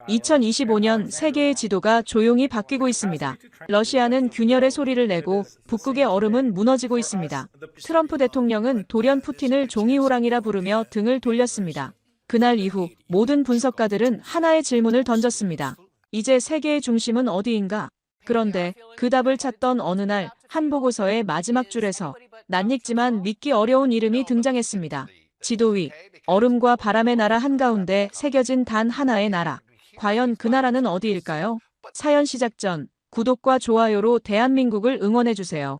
2025년 세계의 지도가 조용히 바뀌고 있습니다. 러시아는 균열의 소리를 내고 북극의 얼음은 무너지고 있습니다. 트럼프 대통령은 돌연 푸틴을 종이호랑이라 부르며 등을 돌렸습니다. 그날 이후 모든 분석가들은 하나의 질문을 던졌습니다. 이제 세계의 중심은 어디인가? 그런데 그 답을 찾던 어느 날 한 보고서의 마지막 줄에서 낯익지만 믿기 어려운 이름이 등장했습니다. 지도 위, 얼음과 바람의 나라 한가운데 새겨진 단 하나의 나라. 과연 그 나라는 어디일까요? 사연 시작 전 구독과 좋아요로 대한민국을 응원해주세요.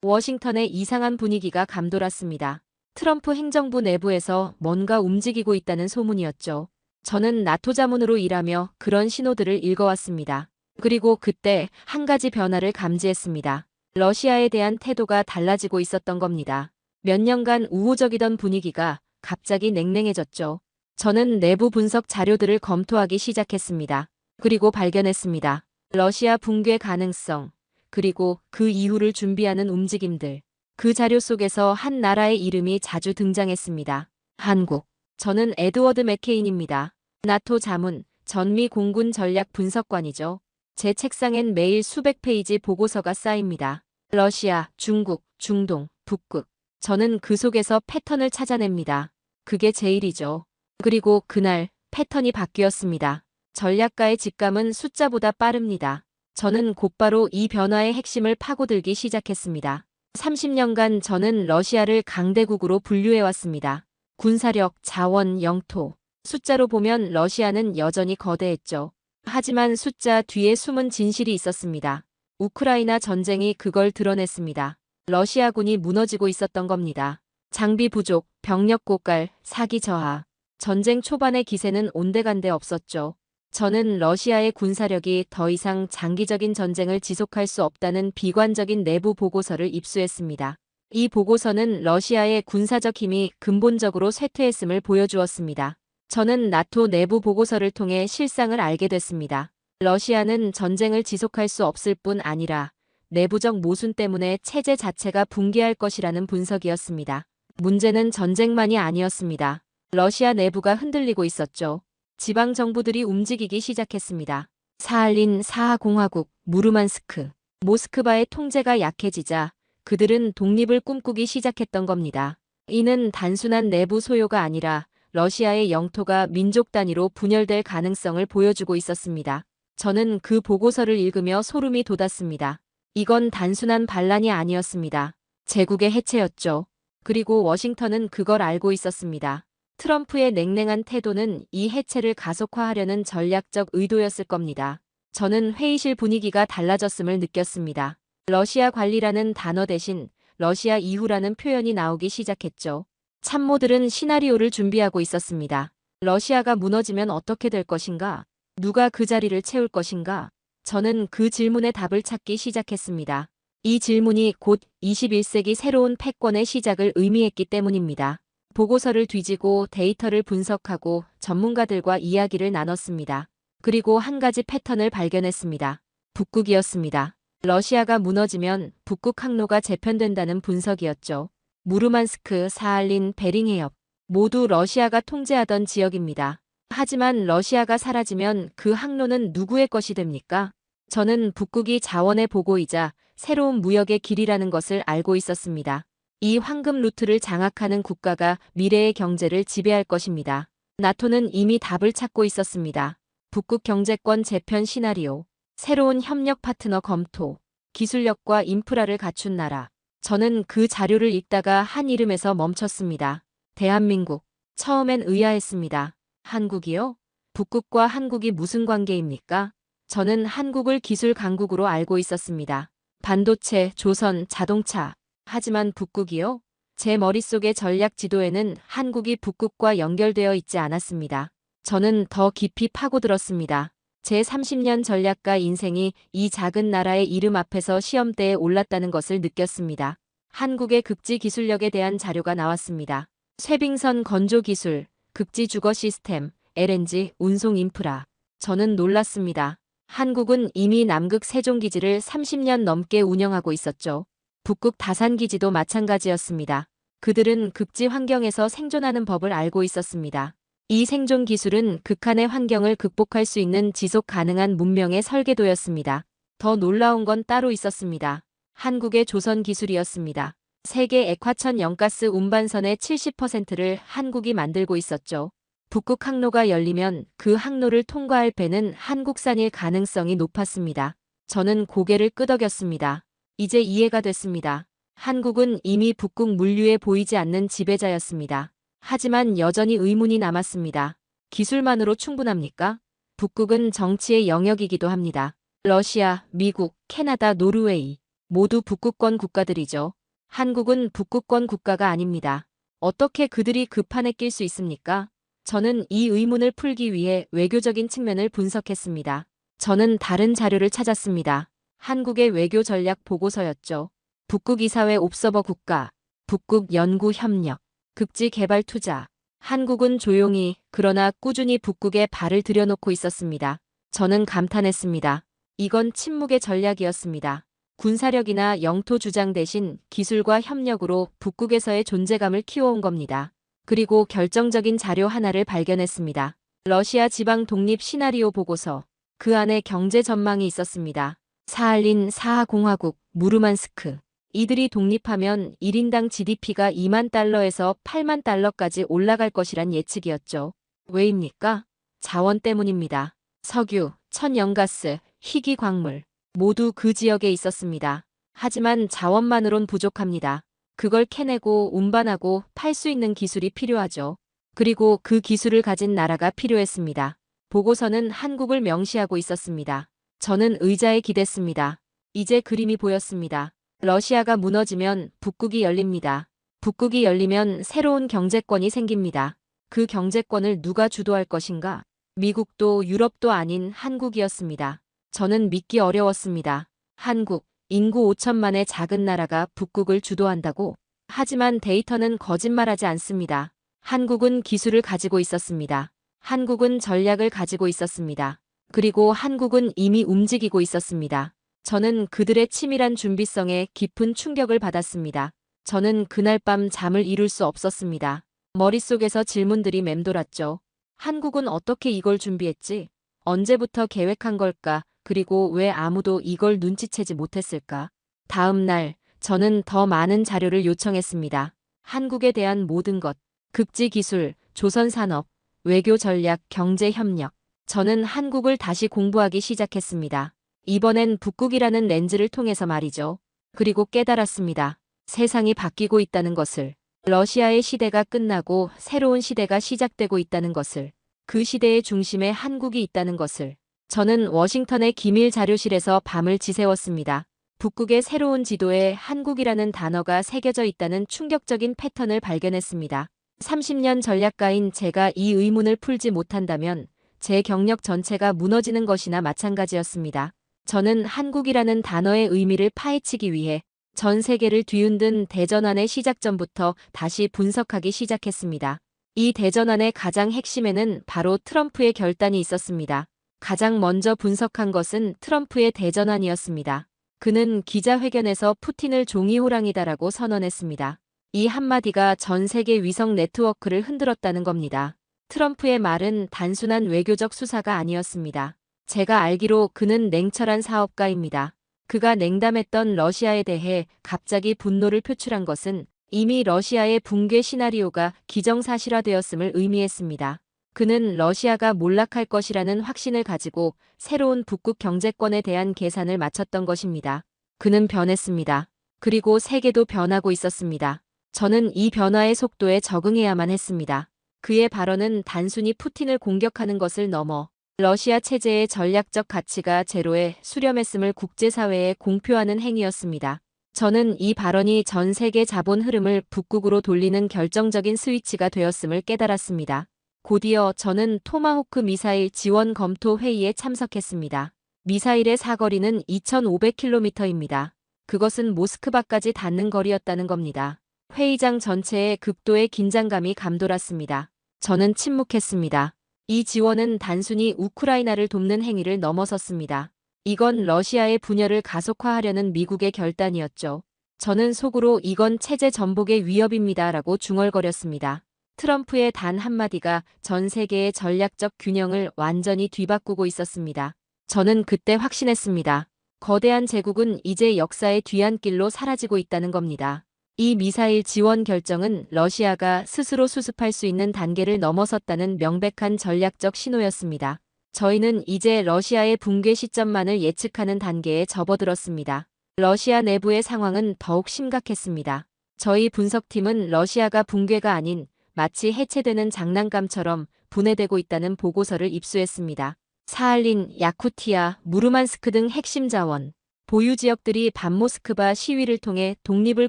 워싱턴의 이상한 분위기가 감돌았습니다. 트럼프 행정부 내부에서 뭔가 움직이고 있다는 소문이었죠. 저는 나토 자문으로 일하며 그런 신호들을 읽어왔습니다. 그리고 그때 한 가지 변화를 감지했습니다. 러시아에 대한 태도가 달라지고 있었던 겁니다. 몇 년간 우호적이던 분위기가 갑자기 냉랭해졌죠. 저는 내부 분석 자료들을 검토하기 시작했습니다. 그리고 발견했습니다. 러시아 붕괴 가능성, 그리고 그 이후를 준비하는 움직임들. 그 자료 속에서 한 나라의 이름이 자주 등장했습니다. 한국. 저는 에드워드 맥케인입니다. 나토 자문, 전미 공군 전략 분석관이죠. 제 책상엔 매일 수백 페이지 보고서가 쌓입니다. 러시아, 중국, 중동, 북극. 저는 그 속에서 패턴을 찾아냅니다. 그게 제 일이죠. 그리고 그날 패턴이 바뀌었습니다. 전략가의 직감은 숫자보다 빠릅니다. 저는 곧바로 이 변화의 핵심을 파고들기 시작했습니다. 30년간 저는 러시아를 강대국으로 분류해왔습니다. 군사력, 자원, 영토. 숫자로 보면 러시아는 여전히 거대했죠. 하지만 숫자 뒤에 숨은 진실이 있었습니다. 우크라이나 전쟁이 그걸 드러냈습니다. 러시아군이 무너지고 있었던 겁니다. 장비 부족, 병력 고갈, 사기 저하. 전쟁 초반의 기세는 온데간데 없었죠. 저는 러시아의 군사력이 더 이상 장기적인 전쟁을 지속할 수 없다는 비관적인 내부 보고서를 입수했습니다. 이 보고서는 러시아의 군사적 힘이 근본적으로 쇠퇴했음을 보여주었습니다. 저는 나토 내부 보고서를 통해 실상을 알게 됐습니다. 러시아는 전쟁을 지속할 수 없을 뿐 아니라 내부적 모순 때문에 체제 자체가 붕괴할 것이라는 분석이었습니다. 문제는 전쟁만이 아니었습니다. 러시아 내부가 흔들리고 있었죠. 지방 정부들이 움직이기 시작했습니다. 사할린 사하공화국, 무르만스크, 모스크바의 통제가 약해지자 그들은 독립을 꿈꾸기 시작했던 겁니다. 이는 단순한 내부 소요가 아니라 러시아의 영토가 민족 단위로 분열될 가능성을 보여주고 있었습니다. 저는 그 보고서를 읽으며 소름이 돋았습니다. 이건 단순한 반란이 아니었습니다. 제국의 해체였죠. 그리고 워싱턴은 그걸 알고 있었습니다. 트럼프의 냉랭한 태도는 이 해체를 가속화하려는 전략적 의도였을 겁니다. 저는 회의실 분위기가 달라졌음을 느꼈습니다. 러시아 관리라는 단어 대신 러시아 이후라는 표현이 나오기 시작했죠. 참모들은 시나리오를 준비하고 있었습니다. 러시아가 무너지면 어떻게 될 것인가? 누가 그 자리를 채울 것인가? 저는 그 질문에 답을 찾기 시작했습니다. 이 질문이 곧 21세기 새로운 패권의 시작을 의미했기 때문입니다. 보고서를 뒤지고 데이터를 분석하고 전문가들과 이야기를 나눴습니다. 그리고 한 가지 패턴을 발견했습니다. 북극이었습니다. 러시아가 무너지면 북극 항로가 재편된다는 분석이었죠. 무르만스크, 사할린, 베링 해협. 모두 러시아가 통제하던 지역입니다. 하지만 러시아가 사라지면 그 항로는 누구의 것이 됩니까? 저는 북극이 자원의 보고이자 새로운 무역의 길이라는 것을 알고 있었습니다. 이 황금 루트를 장악하는 국가가 미래의 경제를 지배할 것입니다. 나토는 이미 답을 찾고 있었습니다. 북극 경제권 재편 시나리오, 새로운 협력 파트너 검토, 기술력과 인프라를 갖춘 나라. 저는 그 자료를 읽다가 한 이름에서 멈췄습니다. 대한민국. 처음엔 의아했습니다. 한국이요? 북극과 한국이 무슨 관계입니까? 저는 한국을 기술 강국으로 알고 있었습니다. 반도체, 조선, 자동차. 하지만 북극이요? 제 머릿속의 전략 지도에는 한국이 북극과 연결되어 있지 않았습니다. 저는 더 깊이 파고들었습니다. 제 30년 전략가 인생이 이 작은 나라의 이름 앞에서 시험대에 올랐다는 것을 느꼈습니다. 한국의 극지 기술력에 대한 자료가 나왔습니다. 쇠빙선 건조 기술, 극지 주거 시스템, LNG, 운송 인프라. 저는 놀랐습니다. 한국은 이미 남극 세종기지를 30년 넘게 운영하고 있었죠. 북극 다산기지도 마찬가지였습니다. 그들은 극지 환경에서 생존하는 법을 알고 있었습니다. 이 생존 기술은 극한의 환경을 극복할 수 있는 지속 가능한 문명의 설계도였습니다. 더 놀라운 건 따로 있었습니다. 한국의 조선 기술이었습니다. 세계 액화천 영가스 운반선의 70%를 한국이 만들고 있었죠. 북극 항로가 열리면 그 항로를 통과할 배는 한국산일 가능성이 높았습니다. 저는 고개를 끄덕였습니다. 이제 이해가 됐습니다. 한국은 이미 북극 물류에 보이지 않는 지배자였습니다. 하지만 여전히 의문이 남았습니다. 기술만으로 충분합니까? 북극은 정치의 영역이기도 합니다. 러시아, 미국, 캐나다, 노르웨이 모두 북극권 국가들이죠. 한국은 북극권 국가가 아닙니다. 어떻게 그들이 그 판에 낄 수 있습니까? 저는 이 의문을 풀기 위해 외교적인 측면을 분석했습니다. 저는 다른 자료를 찾았습니다. 한국의 외교 전략 보고서였죠. 북극 이사회 옵서버 국가, 북극 연구 협력, 극지 개발 투자. 한국은 조용히 그러나 꾸준히 북극에 발을 들여놓고 있었습니다. 저는 감탄했습니다. 이건 침묵의 전략이었습니다. 군사력이나 영토 주장 대신 기술과 협력으로 북극에서의 존재감을 키워온 겁니다. 그리고 결정적인 자료 하나를 발견했습니다. 러시아 지방 독립 시나리오 보고서. 그 안에 경제 전망이 있었습니다. 사할린 사하공화국, 무르만스크. 이들이 독립하면 1인당 GDP가 2만 달러에서 8만 달러까지 올라갈 것이란 예측이었죠. 왜입니까? 자원 때문입니다. 석유, 천연가스, 희귀광물 모두 그 지역에 있었습니다. 하지만 자원만으론 부족합니다. 그걸 캐내고 운반하고 팔 수 있는 기술이 필요하죠. 그리고 그 기술을 가진 나라가 필요했습니다. 보고서는 한국을 명시하고 있었습니다. 저는 의자에 기댔습니다. 이제 그림이 보였습니다. 러시아가 무너지면 북극이 열립니다. 북극이 열리면 새로운 경제권이 생깁니다. 그 경제권을 누가 주도할 것인가? 미국도 유럽도 아닌 한국이었습니다. 저는 믿기 어려웠습니다. 한국, 인구 5천만의 작은 나라가 북극을 주도한다고? 하지만 데이터는 거짓말하지 않습니다. 한국은 기술을 가지고 있었습니다. 한국은 전략을 가지고 있었습니다. 그리고 한국은 이미 움직이고 있었습니다. 저는 그들의 치밀한 준비성에 깊은 충격을 받았습니다. 저는 그날 밤 잠을 이룰 수 없었습니다. 머릿속에서 질문들이 맴돌았죠. 한국은 어떻게 이걸 준비했지? 언제부터 계획한 걸까? 그리고 왜 아무도 이걸 눈치채지 못했을까? 다음 날, 저는 더 많은 자료를 요청했습니다. 한국에 대한 모든 것, 극지 기술, 조선 산업, 외교 전략, 경제 협력. 저는 한국을 다시 공부하기 시작했습니다. 이번엔 북극이라는 렌즈를 통해서 말이죠. 그리고 깨달았습니다. 세상이 바뀌고 있다는 것을. 러시아의 시대가 끝나고 새로운 시대가 시작되고 있다는 것을. 그 시대의 중심에 한국이 있다는 것을. 저는 워싱턴의 기밀 자료실에서 밤을 지새웠습니다. 북극의 새로운 지도에 한국이라는 단어가 새겨져 있다는 충격적인 패턴을 발견했습니다. 30년 전략가인 제가 이 의문을 풀지 못한다면 제 경력 전체가 무너지는 것이나 마찬가지였습니다. 저는 한국이라는 단어의 의미를 파헤치기 위해 전 세계를 뒤흔든 대전환의 시작점부터 다시 분석하기 시작했습니다. 이 대전환의 가장 핵심에는 바로 트럼프의 결단이 있었습니다. 가장 먼저 분석한 것은 트럼프의 대전환이었습니다. 그는 기자회견에서 푸틴을 종이호랑이다라고 선언했습니다. 이 한마디가 전 세계 위성 네트워크를 흔들었다는 겁니다. 트럼프의 말은 단순한 외교적 수사가 아니었습니다. 제가 알기로 그는 냉철한 사업가입니다. 그가 냉담했던 러시아에 대해 갑자기 분노를 표출한 것은 이미 러시아의 붕괴 시나리오가 기정사실화되었음을 의미했습니다. 그는 러시아가 몰락할 것이라는 확신을 가지고 새로운 북극 경제권에 대한 계산을 마쳤던 것입니다. 그는 변했습니다. 그리고 세계도 변하고 있었습니다. 저는 이 변화의 속도에 적응해야만 했습니다. 그의 발언은 단순히 푸틴을 공격하는 것을 넘어 러시아 체제의 전략적 가치가 제로에 수렴했음을 국제사회에 공표하는 행위였습니다. 저는 이 발언이 전 세계 자본 흐름을 북극으로 돌리는 결정적인 스위치가 되었음을 깨달았습니다. 곧이어 저는 토마호크 미사일 지원 검토 회의에 참석했습니다. 미사일의 사거리는 2,500km입니다. 그것은 모스크바까지 닿는 거리였다는 겁니다. 회의장 전체에 극도의 긴장감이 감돌았습니다. 저는 침묵했습니다. 이 지원은 단순히 우크라이나를 돕는 행위를 넘어섰습니다. 이건 러시아의 분열을 가속화하려는 미국의 결단이었죠. 저는 속으로 이건 체제 전복의 위협입니다라고 중얼거렸습니다. 트럼프의 단 한마디가 전 세계의 전략적 균형을 완전히 뒤바꾸고 있었습니다. 저는 그때 확신했습니다. 거대한 제국은 이제 역사의 뒤안길로 사라지고 있다는 겁니다. 이 미사일 지원 결정은 러시아가 스스로 수습할 수 있는 단계를 넘어섰다는 명백한 전략적 신호였습니다. 저희는 이제 러시아의 붕괴 시점만을 예측하는 단계에 접어들었습니다. 러시아 내부의 상황은 더욱 심각했습니다. 저희 분석팀은 러시아가 붕괴가 아닌 마치 해체되는 장난감처럼 분해되고 있다는 보고서를 입수했습니다. 사할린, 야쿠티아, 무르만스크 등 핵심 자원, 보유 지역들이 반모스크바 시위를 통해 독립을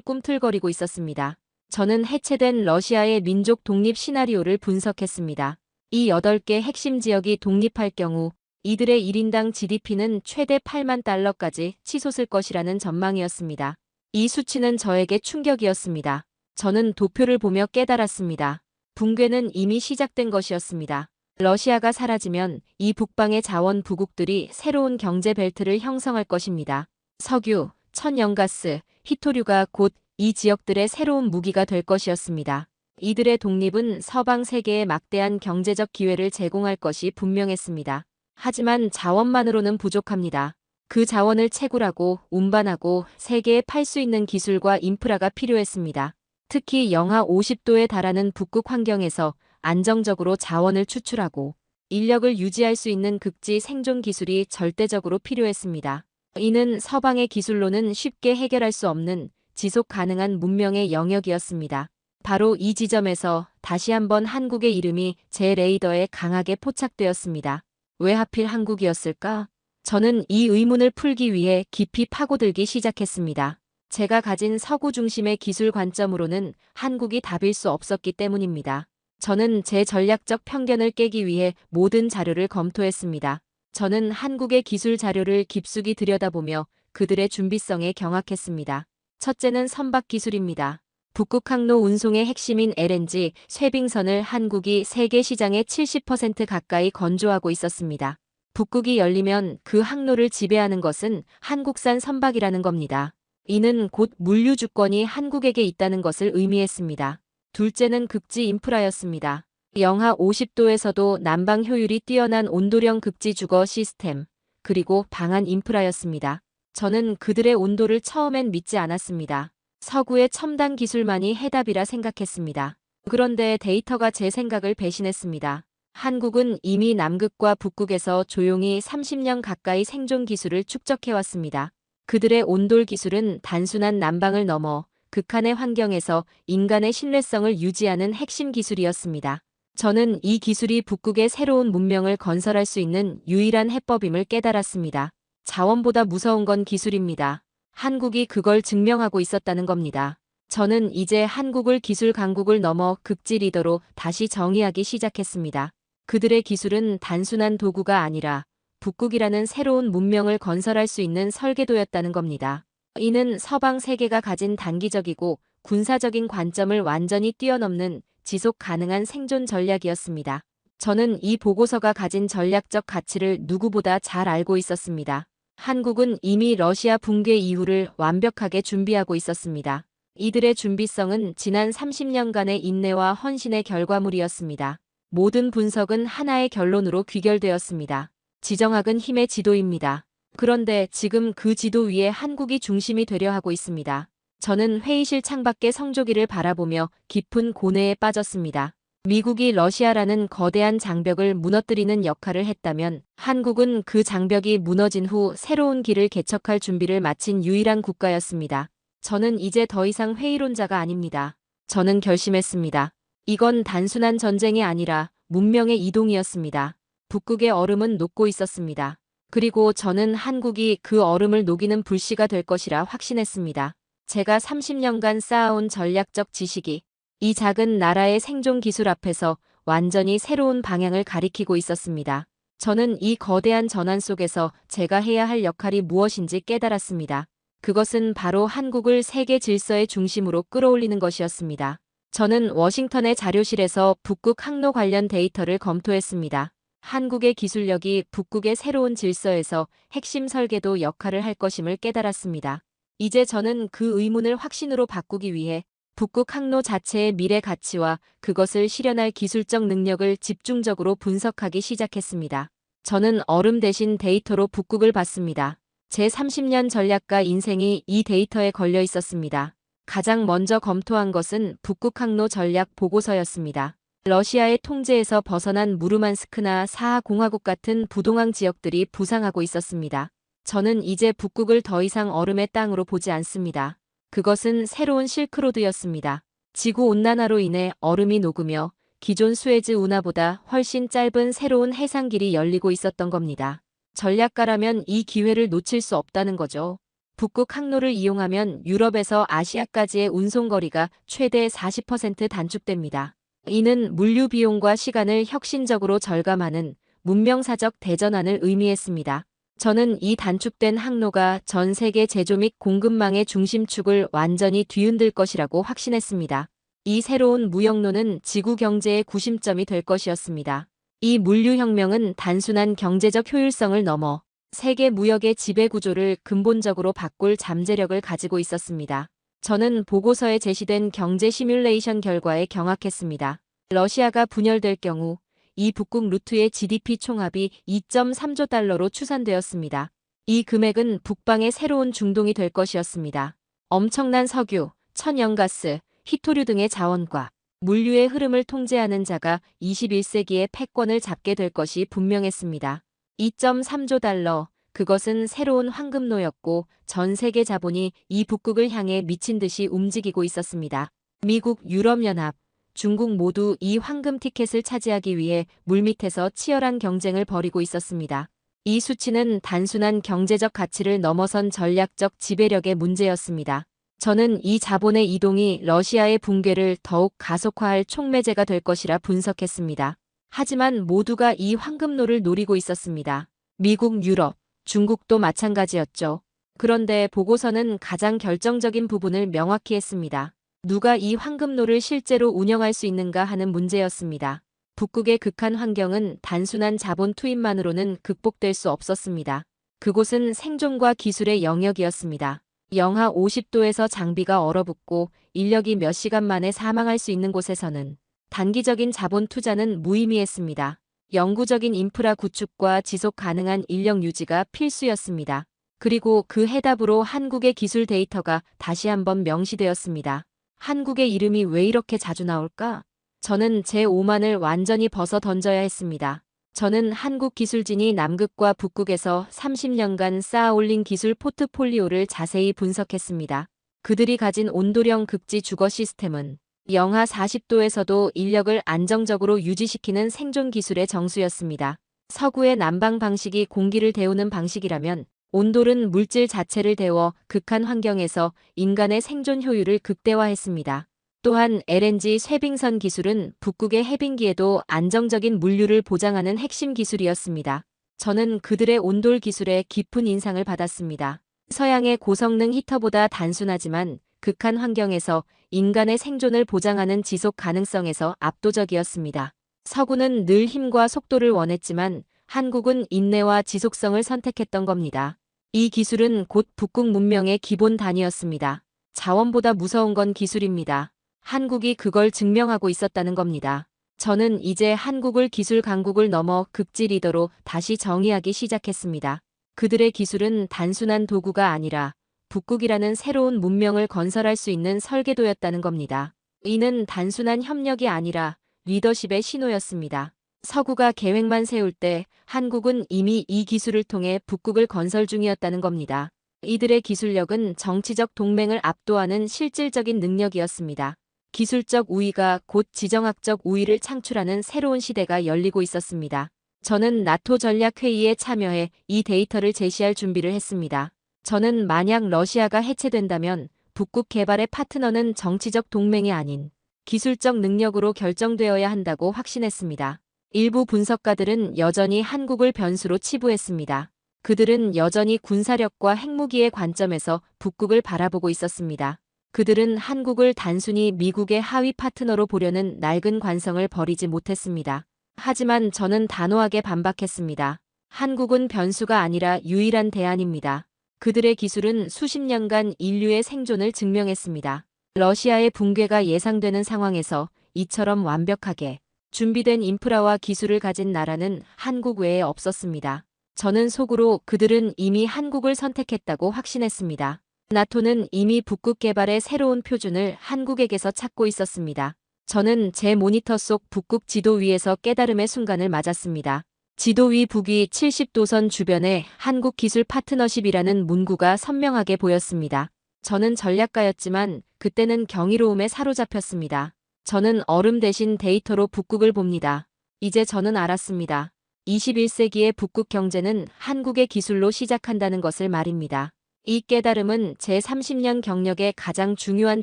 꿈틀거리고 있었습니다. 저는 해체된 러시아의 민족 독립 시나리오를 분석했습니다. 이 8개 핵심 지역이 독립할 경우 이들의 1인당 GDP는 최대 8만 달러까지 치솟을 것이라는 전망이었습니다. 이 수치는 저에게 충격이었습니다. 저는 도표를 보며 깨달았습니다. 붕괴는 이미 시작된 것이었습니다. 러시아가 사라지면 이 북방의 자원 부국들이 새로운 경제 벨트를 형성할 것입니다. 석유, 천연가스, 히토류가 곧 이 지역들의 새로운 무기가 될 것이었습니다. 이들의 독립은 서방 세계에 막대한 경제적 기회를 제공할 것이 분명했습니다. 하지만 자원만으로는 부족합니다. 그 자원을 채굴하고 운반하고 세계에 팔 수 있는 기술과 인프라가 필요했습니다. 특히 영하 50도에 달하는 북극 환경에서 안정적으로 자원을 추출하고 인력을 유지할 수 있는 극지 생존 기술이 절대적으로 필요했습니다. 이는 서방의 기술로는 쉽게 해결할 수 없는 지속 가능한 문명의 영역이었습니다. 바로 이 지점에서 다시 한번 한국의 이름이 제 레이더에 강하게 포착되었습니다. 왜 하필 한국이었을까? 저는 이 의문을 풀기 위해 깊이 파고들기 시작했습니다. 제가 가진 서구 중심의 기술 관점으로는 한국이 답일 수 없었기 때문입니다. 저는 제 전략적 편견을 깨기 위해 모든 자료를 검토했습니다. 저는 한국의 기술 자료를 깊숙이 들여다보며 그들의 준비성에 경악했습니다. 첫째는 선박 기술입니다. 북극 항로 운송의 핵심인 LNG, 쇠빙선을 한국이 세계 시장의 70% 가까이 건조하고 있었습니다. 북극이 열리면 그 항로를 지배하는 것은 한국산 선박이라는 겁니다. 이는 곧 물류 주권이 한국에게 있다는 것을 의미했습니다. 둘째는 극지 인프라였습니다. 영하 50도에서도 난방 효율이 뛰어난 온도령 극지 주거 시스템, 그리고 방한 인프라였습니다. 저는 그들의 온도를 처음엔 믿지 않았습니다. 서구의 첨단 기술만이 해답이라 생각했습니다. 그런데 데이터가 제 생각을 배신했습니다. 한국은 이미 남극과 북극에서 조용히 30년 가까이 생존 기술을 축적해왔습니다. 그들의 온돌 기술은 단순한 난방을 넘어 극한의 환경에서 인간의 신뢰성을 유지하는 핵심 기술이었습니다. 저는 이 기술이 북극의 새로운 문명을 건설할 수 있는 유일한 해법임을 깨달았습니다. 자원보다 무서운 건 기술입니다. 한국이 그걸 증명하고 있었다는 겁니다. 저는 이제 한국을 기술 강국을 넘어 극지 리더로 다시 정의하기 시작했습니다. 그들의 기술은 단순한 도구가 아니라 북극이라는 새로운 문명을 건설할 수 있는 설계도였다는 겁니다. 이는 서방 세계가 가진 단기적이고 군사적인 관점을 완전히 뛰어넘는 지속 가능한 생존 전략이었습니다. 저는 이 보고서가 가진 전략적 가치를 누구보다 잘 알고 있었습니다. 한국은 이미 러시아 붕괴 이후를 완벽하게 준비하고 있었습니다. 이들의 준비성은 지난 30년간의 인내와 헌신의 결과물이었습니다. 모든 분석은 하나의 결론으로 귀결되었습니다. 지정학은 힘의 지도입니다. 그런데 지금 그 지도 위에 한국이 중심이 되려 하고 있습니다. 저는 회의실 창밖의 성조기를 바라보며 깊은 고뇌에 빠졌습니다. 미국이 러시아라는 거대한 장벽을 무너뜨리는 역할을 했다면 한국은 그 장벽이 무너진 후 새로운 길을 개척할 준비를 마친 유일한 국가였습니다. 저는 이제 더 이상 회의론자가 아닙니다. 저는 결심했습니다. 이건 단순한 전쟁이 아니라 문명의 이동이었습니다. 북극의 얼음은 녹고 있었습니다. 그리고 저는 한국이 그 얼음을 녹이는 불씨가 될 것이라 확신했습니다. 제가 30년간 쌓아온 전략적 지식이 이 작은 나라의 생존 기술 앞에서 완전히 새로운 방향을 가리키고 있었습니다. 저는 이 거대한 전환 속에서 제가 해야 할 역할이 무엇인지 깨달았습니다. 그것은 바로 한국을 세계 질서의 중심으로 끌어올리는 것이었습니다. 저는 워싱턴의 자료실에서 북극 항로 관련 데이터를 검토했습니다. 한국의 기술력이 북극의 새로운 질서에서 핵심 설계도 역할을 할 것임을 깨달았습니다. 이제 저는 그 의문을 확신으로 바꾸기 위해 북극 항로 자체의 미래 가치와 그것을 실현할 기술적 능력을 집중적으로 분석하기 시작했습니다. 저는 얼음 대신 데이터로 북극을 봤습니다. 제 30년 전략가 인생이 이 데이터에 걸려 있었습니다. 가장 먼저 검토한 것은 북극 항로 전략 보고서였습니다. 러시아의 통제에서 벗어난 무르만스크나 사하 공화국 같은 부동항 지역들이 부상하고 있었습니다. 저는 이제 북극을 더 이상 얼음의 땅으로 보지 않습니다. 그것은 새로운 실크로드였습니다. 지구온난화로 인해 얼음이 녹으며 기존 수에즈 운하보다 훨씬 짧은 새로운 해상길이 열리고 있었던 겁니다. 전략가라면 이 기회를 놓칠 수 없다는 거죠. 북극 항로를 이용하면 유럽에서 아시아까지의 운송거리가 최대 40% 단축됩니다. 이는 물류 비용과 시간을 혁신적으로 절감하는 문명사적 대전환을 의미했습니다. 저는 이 단축된 항로가 전 세계 제조 및 공급망의 중심축을 완전히 뒤흔들 것이라고 확신했습니다. 이 새로운 무역로는 지구 경제의 구심점이 될 것이었습니다. 이 물류혁명은 단순한 경제적 효율성을 넘어 세계 무역의 지배구조를 근본적으로 바꿀 잠재력을 가지고 있었습니다. 저는 보고서에 제시된 경제 시뮬레이션 결과에 경악했습니다. 러시아가 분열될 경우 이 북극 루트의 GDP 총합이 2.3조 달러로 추산되었습니다. 이 금액은 북방의 새로운 중동이 될 것이었습니다. 엄청난 석유, 천연가스, 히토류 등의 자원과 물류의 흐름을 통제하는 자가 21세기의 패권을 잡게 될 것이 분명했습니다. 2.3조 달러, 그것은 새로운 황금노였고 전 세계 자본이 이 북극을 향해 미친 듯이 움직이고 있었습니다. 미국, 유럽연합, 중국 모두 이 황금 티켓을 차지하기 위해 물밑에서 치열한 경쟁을 벌이고 있었습니다. 이 수치는 단순한 경제적 가치를 넘어선 전략적 지배력의 문제였습니다. 저는 이 자본의 이동이 러시아의 붕괴를 더욱 가속화할 촉매제가 될 것이라 분석했습니다. 하지만 모두가 이 황금로를 노리고 있었습니다. 미국, 유럽, 중국도 마찬가지였죠. 그런데 보고서는 가장 결정적인 부분을 명확히 했습니다. 누가 이 황금로를 실제로 운영할 수 있는가 하는 문제였습니다. 북극의 극한 환경은 단순한 자본 투입만으로는 극복될 수 없었습니다. 그곳은 생존과 기술의 영역이었습니다. 영하 50도에서 장비가 얼어붙고 인력이 몇 시간 만에 사망할 수 있는 곳에서는 단기적인 자본 투자는 무의미했습니다. 영구적인 인프라 구축과 지속 가능한 인력 유지가 필수였습니다. 그리고 그 해답으로 한국의 기술 데이터가 다시 한번 명시되었습니다. 한국의 이름이 왜 이렇게 자주 나올까? 저는 제 오만을 완전히 벗어 던져야 했습니다. 저는 한국 기술진이 남극과 북극에서 30년간 쌓아올린 기술 포트폴리오를 자세히 분석했습니다. 그들이 가진 온도령 극지 주거 시스템은 영하 40도에서도 인력을 안정적으로 유지시키는 생존 기술의 정수였습니다. 서구의 난방 방식이 공기를 데우는 방식이라면 온돌은 물질 자체를 데워 극한 환경에서 인간의 생존 효율을 극대화했습니다. 또한 LNG 쇄빙선 기술은 북극의 해빙기에도 안정적인 물류를 보장하는 핵심 기술이었습니다. 저는 그들의 온돌 기술에 깊은 인상을 받았습니다. 서양의 고성능 히터보다 단순하지만 극한 환경에서 인간의 생존을 보장하는 지속 가능성에서 압도적이었습니다. 서구는 늘 힘과 속도를 원했지만 한국은 인내와 지속성을 선택했던 겁니다. 이 기술은 곧 북극 문명의 기본 단위였습니다. 자원보다 무서운 건 기술입니다. 한국이 그걸 증명하고 있었다는 겁니다. 저는 이제 한국을 기술 강국을 넘어 극지 리더로 다시 정의하기 시작했습니다. 그들의 기술은 단순한 도구가 아니라 북극이라는 새로운 문명을 건설할 수 있는 설계도였다는 겁니다. 이는 단순한 협력이 아니라 리더십의 신호였습니다. 서구가 계획만 세울 때 한국은 이미 이 기술을 통해 북극을 건설 중이었다는 겁니다. 이들의 기술력은 정치적 동맹을 압도하는 실질적인 능력이었습니다. 기술적 우위가 곧 지정학적 우위를 창출하는 새로운 시대가 열리고 있었습니다. 저는 나토 전략회의에 참여해 이 데이터를 제시할 준비를 했습니다. 저는 만약 러시아가 해체된다면 북극 개발의 파트너는 정치적 동맹이 아닌 기술적 능력으로 결정되어야 한다고 확신했습니다. 일부 분석가들은 여전히 한국을 변수로 치부했습니다. 그들은 여전히 군사력과 핵무기의 관점에서 북극을 바라보고 있었습니다. 그들은 한국을 단순히 미국의 하위 파트너로 보려는 낡은 관성을 버리지 못했습니다. 하지만 저는 단호하게 반박했습니다. 한국은 변수가 아니라 유일한 대안입니다. 그들의 기술은 수십 년간 인류의 생존을 증명했습니다. 러시아의 붕괴가 예상되는 상황에서 이처럼 완벽하게 준비된 인프라와 기술을 가진 나라는 한국 외에 없었습니다. 저는 속으로 그들은 이미 한국을 선택했다고 확신했습니다. 나토는 이미 북극 개발의 새로운 표준을 한국에게서 찾고 있었습니다. 저는 제 모니터 속 북극 지도 위에서 깨달음의 순간을 맞았습니다. 지도 위 북위 70도선 주변에 한국 기술 파트너십이라는 문구가 선명하게 보였습니다. 저는 전략가였지만 그때는 경이로움에 사로잡혔습니다. 저는 얼음 대신 데이터로 북극을 봅니다. 이제 저는 알았습니다. 21세기의 북극 경제는 한국의 기술로 시작한다는 것을 말입니다. 이 깨달음은 제 30년 경력의 가장 중요한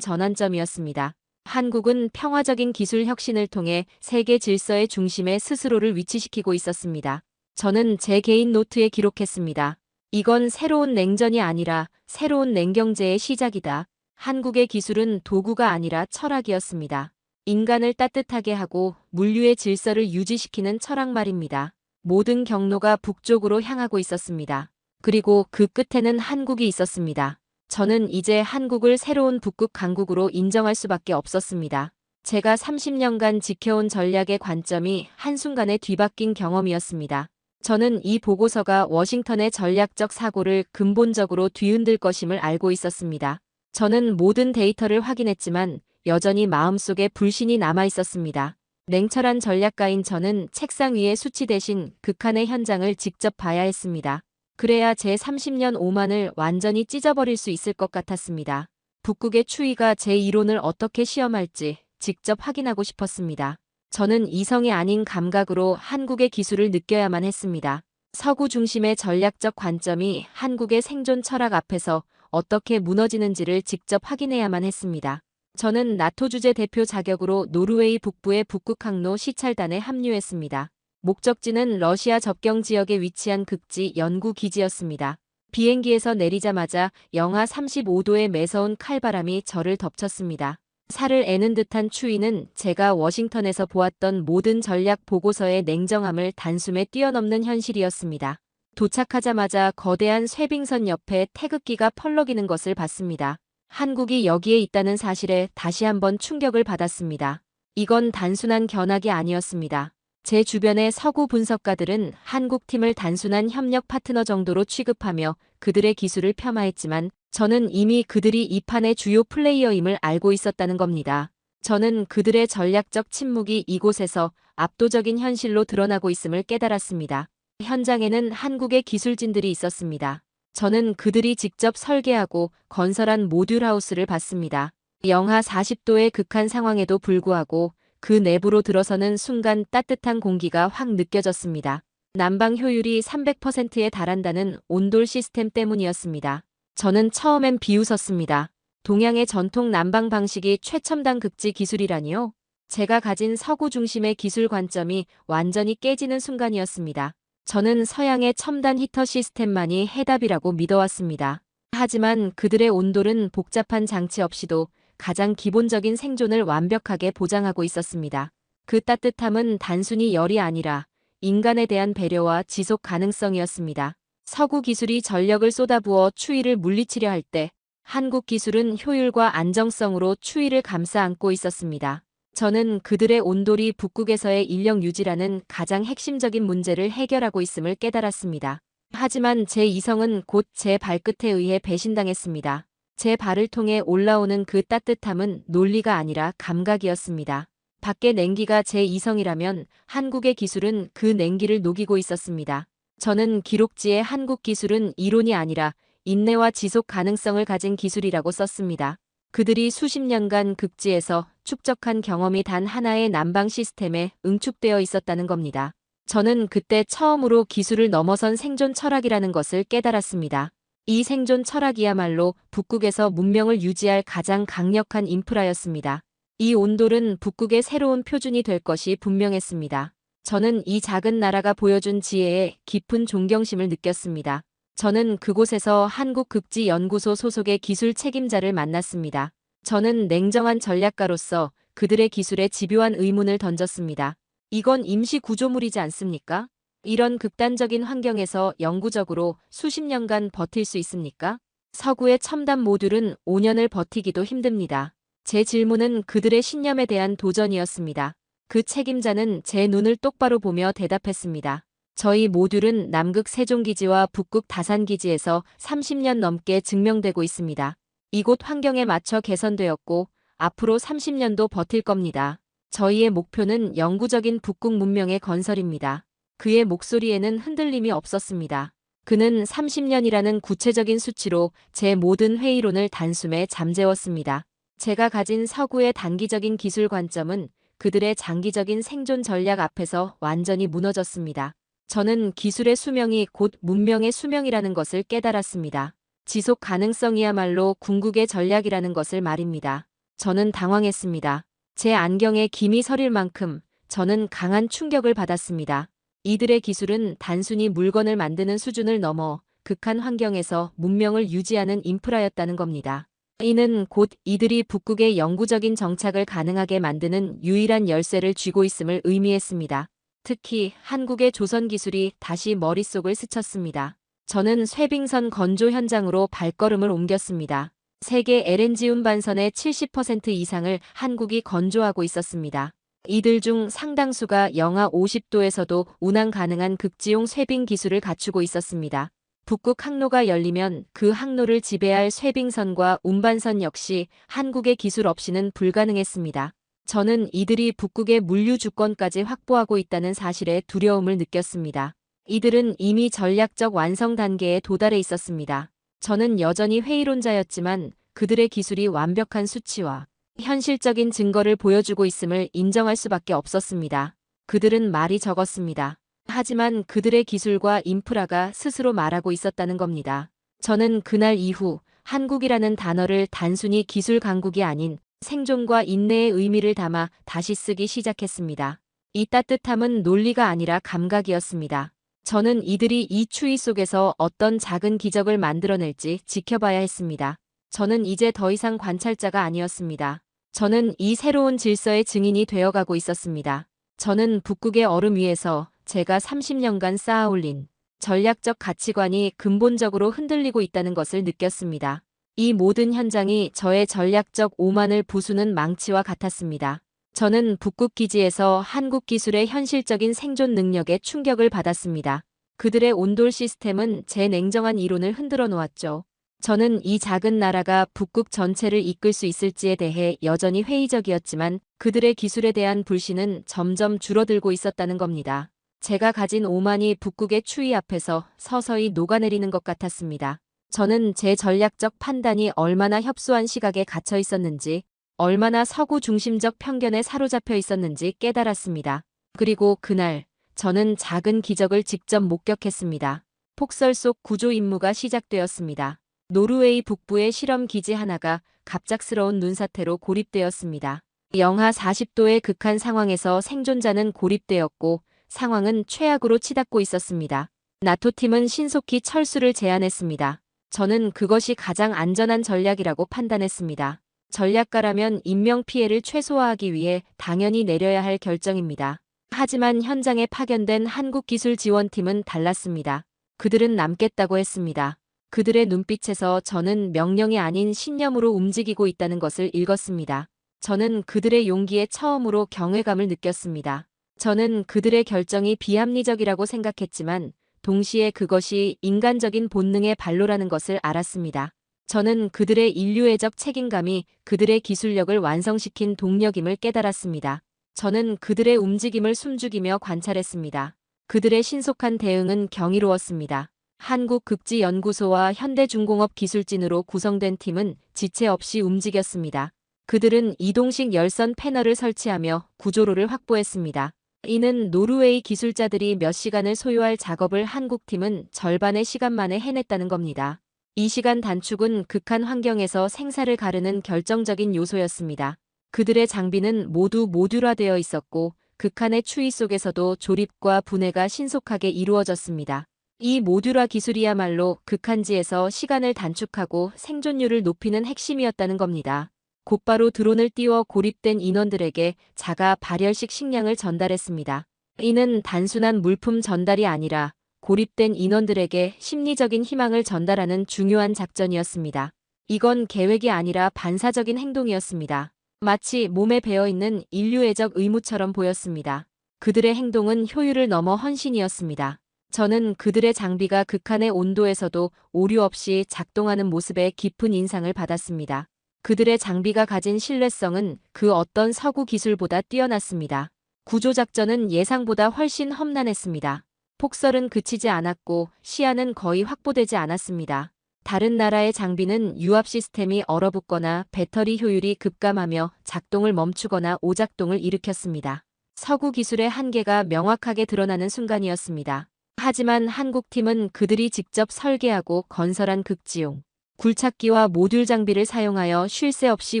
전환점이었습니다. 한국은 평화적인 기술 혁신을 통해 세계 질서의 중심에 스스로를 위치시키고 있었습니다. 저는 제 개인 노트에 기록했습니다. 이건 새로운 냉전이 아니라 새로운 냉경제의 시작이다. 한국의 기술은 도구가 아니라 철학이었습니다. 인간을 따뜻하게 하고 물류의 질서를 유지시키는 철학 말입니다. 모든 경로가 북쪽으로 향하고 있었습니다. 그리고 그 끝에는 한국이 있었습니다. 저는 이제 한국을 새로운 북극 강국으로 인정할 수밖에 없었습니다. 제가 30년간 지켜온 전략의 관점이 한순간에 뒤바뀐 경험이었습니다. 저는 이 보고서가 워싱턴의 전략적 사고를 근본적으로 뒤흔들 것임을 알고 있었습니다. 저는 모든 데이터를 확인했지만 여전히 마음속에 불신이 남아 있었습니다. 냉철한 전략가인 저는 책상 위의 수치 대신 극한의 현장을 직접 봐야 했습니다. 그래야 제 30년 오만을 완전히 찢어버릴 수 있을 것 같았습니다. 북극의 추위가 제 이론을 어떻게 시험할지 직접 확인하고 싶었습니다. 저는 이성이 아닌 감각으로 한국의 기술을 느껴야만 했습니다. 서구 중심의 전략적 관점이 한국의 생존 철학 앞에서 어떻게 무너지는지를 직접 확인해야만 했습니다. 저는 나토 주재 대표 자격으로 노르웨이 북부의 북극 항로 시찰단에 합류했습니다. 목적지는 러시아 접경 지역에 위치한 극지 연구 기지였습니다. 비행기에서 내리자마자 영하 35도의 매서운 칼바람이 저를 덮쳤습니다. 살을 애는 듯한 추위는 제가 워싱턴에서 보았던 모든 전략 보고서의 냉정함을 단숨에 뛰어넘는 현실이었습니다. 도착하자마자 거대한 쇠빙선 옆에 태극기가 펄럭이는 것을 봤습니다. 한국이 여기에 있다는 사실에 다시 한번 충격을 받았습니다. 이건 단순한 견학이 아니었습니다. 제 주변의 서구 분석가들은 한국팀을 단순한 협력 파트너 정도로 취급하며 그들의 기술을 폄하했지만 저는 이미 그들이 이 판의 주요 플레이어임을 알고 있었다는 겁니다. 저는 그들의 전략적 침묵이 이곳에서 압도적인 현실로 드러나고 있음을 깨달았습니다. 현장에는 한국의 기술진들이 있었습니다. 저는 그들이 직접 설계하고 건설한 모듈 하우스를 봤습니다. 영하 40도의 극한 상황에도 불구하고 그 내부로 들어서는 순간 따뜻한 공기가 확 느껴졌습니다. 난방 효율이 300%에 달한다는 온돌 시스템 때문이었습니다. 저는 처음엔 비웃었습니다. 동양의 전통 난방 방식이 최첨단 극지 기술이라니요? 제가 가진 서구 중심의 기술 관점이 완전히 깨지는 순간이었습니다. 저는 서양의 첨단 히터 시스템만이 해답이라고 믿어왔습니다. 하지만 그들의 온돌은 복잡한 장치 없이도 가장 기본적인 생존을 완벽하게 보장하고 있었습니다. 그 따뜻함은 단순히 열이 아니라 인간에 대한 배려와 지속 가능성이었습니다. 서구 기술이 전력을 쏟아부어 추위를 물리치려 할 때 한국 기술은 효율과 안정성으로 추위를 감싸 안고 있었습니다. 저는 그들의 온돌이 북극에서의 인력 유지라는 가장 핵심적인 문제를 해결하고 있음을 깨달았습니다. 하지만 제 이성은 곧 제 발끝에 의해 배신당했습니다. 제 발을 통해 올라오는 그 따뜻함은 논리가 아니라 감각이었습니다. 밖의 냉기가 제 이성이라면 한국의 기술은 그 냉기를 녹이고 있었습니다. 저는 기록지에 한국 기술은 이론이 아니라 인내와 지속 가능성을 가진 기술이라고 썼습니다. 그들이 수십 년간 극지에서 축적한 경험이 단 하나의 난방 시스템에 응축되어 있었다는 겁니다. 저는 그때 처음으로 기술을 넘어선 생존 철학이라는 것을 깨달았습니다. 이 생존 철학이야말로 북극에서 문명을 유지할 가장 강력한 인프라였습니다. 이 온돌은 북극의 새로운 표준이 될 것이 분명했습니다. 저는 이 작은 나라가 보여준 지혜에 깊은 존경심을 느꼈습니다. 저는 그곳에서 한국극지연구소 소속의 기술 책임자를 만났습니다. 저는 냉정한 전략가로서 그들의 기술에 집요한 의문을 던졌습니다. 이건 임시 구조물이지 않습니까? 이런 극단적인 환경에서 영구적으로 수십 년간 버틸 수 있습니까? 서구의 첨단 모듈은 5년을 버티기도 힘듭니다. 제 질문은 그들의 신념에 대한 도전이었습니다. 그 책임자는 제 눈을 똑바로 보며 대답했습니다. 저희 모듈은 남극 세종기지와 북극 다산기지에서 30년 넘게 증명되고 있습니다. 이곳 환경에 맞춰 개선되었고 앞으로 30년도 버틸 겁니다. 저희의 목표는 영구적인 북극 문명의 건설입니다. 그의 목소리에는 흔들림이 없었습니다. 그는 30년이라는 구체적인 수치로 제 모든 회의론을 단숨에 잠재웠습니다. 제가 가진 서구의 단기적인 기술 관점은 그들의 장기적인 생존 전략 앞에서 완전히 무너졌습니다. 저는 기술의 수명이 곧 문명의 수명이라는 것을 깨달았습니다. 지속 가능성이야말로 궁극의 전략이라는 것을 말입니다. 저는 당황했습니다. 제 안경에 김이 서릴 만큼 저는 강한 충격을 받았습니다. 이들의 기술은 단순히 물건을 만드는 수준을 넘어 극한 환경에서 문명을 유지하는 인프라였다는 겁니다. 이는 곧 이들이 북극의 영구적인 정착을 가능하게 만드는 유일한 열쇠를 쥐고 있음을 의미했습니다. 특히 한국의 조선 기술이 다시 머릿속을 스쳤습니다. 저는 쇠빙선 건조 현장으로 발걸음을 옮겼습니다. 세계 LNG 운반선의 70% 이상을 한국이 건조하고 있었습니다. 이들 중 상당수가 영하 50도에서도 운항 가능한 극지용 쇠빙 기술을 갖추고 있었습니다. 북극 항로가 열리면 그 항로를 지배할 쇠빙선과 운반선 역시 한국의 기술 없이는 불가능했습니다. 저는 이들이 북극의 물류 주권까지 확보하고 있다는 사실에 두려움을 느꼈습니다. 이들은 이미 전략적 완성 단계에 도달해 있었습니다. 저는 여전히 회의론자였지만 그들의 기술이 완벽한 수치와 현실적인 증거를 보여주고 있음을 인정할 수밖에 없었습니다. 그들은 말이 적었습니다. 하지만 그들의 기술과 인프라가 스스로 말하고 있었다는 겁니다. 저는 그날 이후 한국이라는 단어를 단순히 기술 강국이 아닌 생존과 인내의 의미를 담아 다시 쓰기 시작했습니다. 이 따뜻함은 논리가 아니라 감각이었습니다. 저는 이들이 이 추위 속에서 어떤 작은 기적을 만들어낼지 지켜봐야 했습니다. 저는 이제 더 이상 관찰자가 아니었습니다. 저는 이 새로운 질서의 증인이 되어가고 있었습니다. 저는 북극의 얼음 위에서 제가 30년간 쌓아올린 전략적 가치관이 근본적으로 흔들리고 있다는 것을 느꼈습니다. 이 모든 현장이 저의 전략적 오만을 부수는 망치와 같았습니다. 저는 북극 기지에서 한국 기술의 현실적인 생존 능력에 충격을 받았습니다. 그들의 온돌 시스템은 제 냉정한 이론을 흔들어 놓았죠. 저는 이 작은 나라가 북극 전체를 이끌 수 있을지에 대해 여전히 회의적이었지만 그들의 기술에 대한 불신은 점점 줄어들고 있었다는 겁니다. 제가 가진 오만이 북극의 추위 앞에서 서서히 녹아내리는 것 같았습니다. 저는 제 전략적 판단이 얼마나 협소한 시각에 갇혀 있었는지, 얼마나 서구 중심적 편견에 사로잡혀 있었는지 깨달았습니다. 그리고 그날 저는 작은 기적을 직접 목격했습니다. 폭설 속 구조 임무가 시작되었습니다. 노르웨이 북부의 실험 기지 하나가 갑작스러운 눈사태로 고립되었습니다. 영하 40도의 극한 상황에서 생존자는 고립되었고 상황은 최악으로 치닫고 있었습니다. 나토팀은 신속히 철수를 제안했습니다. 저는 그것이 가장 안전한 전략이라고 판단했습니다. 전략가라면 인명피해를 최소화하기 위해 당연히 내려야 할 결정입니다. 하지만 현장에 파견된 한국기술지원팀은 달랐습니다. 그들은 남겠다고 했습니다. 그들의 눈빛에서 저는 명령이 아닌 신념으로 움직이고 있다는 것을 읽었습니다. 저는 그들의 용기에 처음으로 경외감을 느꼈습니다. 저는 그들의 결정이 비합리적이라고 생각했지만 동시에 그것이 인간적인 본능의 발로라는 것을 알았습니다. 저는 그들의 인류애적 책임감이 그들의 기술력을 완성시킨 동력임을 깨달았습니다. 저는 그들의 움직임을 숨죽이며 관찰했습니다. 그들의 신속한 대응은 경이로웠습니다. 한국극지연구소와 현대중공업기술진으로 구성된 팀은 지체 없이 움직였습니다. 그들은 이동식 열선 패널을 설치하며 구조로를 확보했습니다. 이는 노르웨이 기술자들이 몇 시간을 소요할 작업을 한국팀은 절반의 시간 만에 해냈다는 겁니다. 이 시간 단축은 극한 환경에서 생사를 가르는 결정적인 요소였습니다. 그들의 장비는 모두 모듈화되어 있었고 극한의 추위 속에서도 조립과 분해가 신속하게 이루어졌습니다. 이 모듈화 기술이야말로 극한지에서 시간을 단축하고 생존율을 높이는 핵심이었다는 겁니다. 곧바로 드론을 띄워 고립된 인원들에게 자가 발열식 식량을 전달했습니다. 이는 단순한 물품 전달이 아니라 고립된 인원들에게 심리적인 희망을 전달하는 중요한 작전이었습니다. 이건 계획이 아니라 반사적인 행동이었습니다. 마치 몸에 배어있는 인류애적 의무처럼 보였습니다. 그들의 행동은 효율을 넘어 헌신이었습니다. 저는 그들의 장비가 극한의 온도에서도 오류 없이 작동하는 모습에 깊은 인상을 받았습니다. 그들의 장비가 가진 신뢰성은 그 어떤 서구 기술보다 뛰어났습니다. 구조작전은 예상보다 훨씬 험난했습니다. 폭설은 그치지 않았고 시야는 거의 확보되지 않았습니다. 다른 나라의 장비는 유압 시스템이 얼어붙거나 배터리 효율이 급감하며 작동을 멈추거나 오작동을 일으켰습니다. 서구 기술의 한계가 명확하게 드러나는 순간이었습니다. 하지만 한국 팀은 그들이 직접 설계하고 건설한 극지용 굴착기와 모듈 장비를 사용하여 쉴 새 없이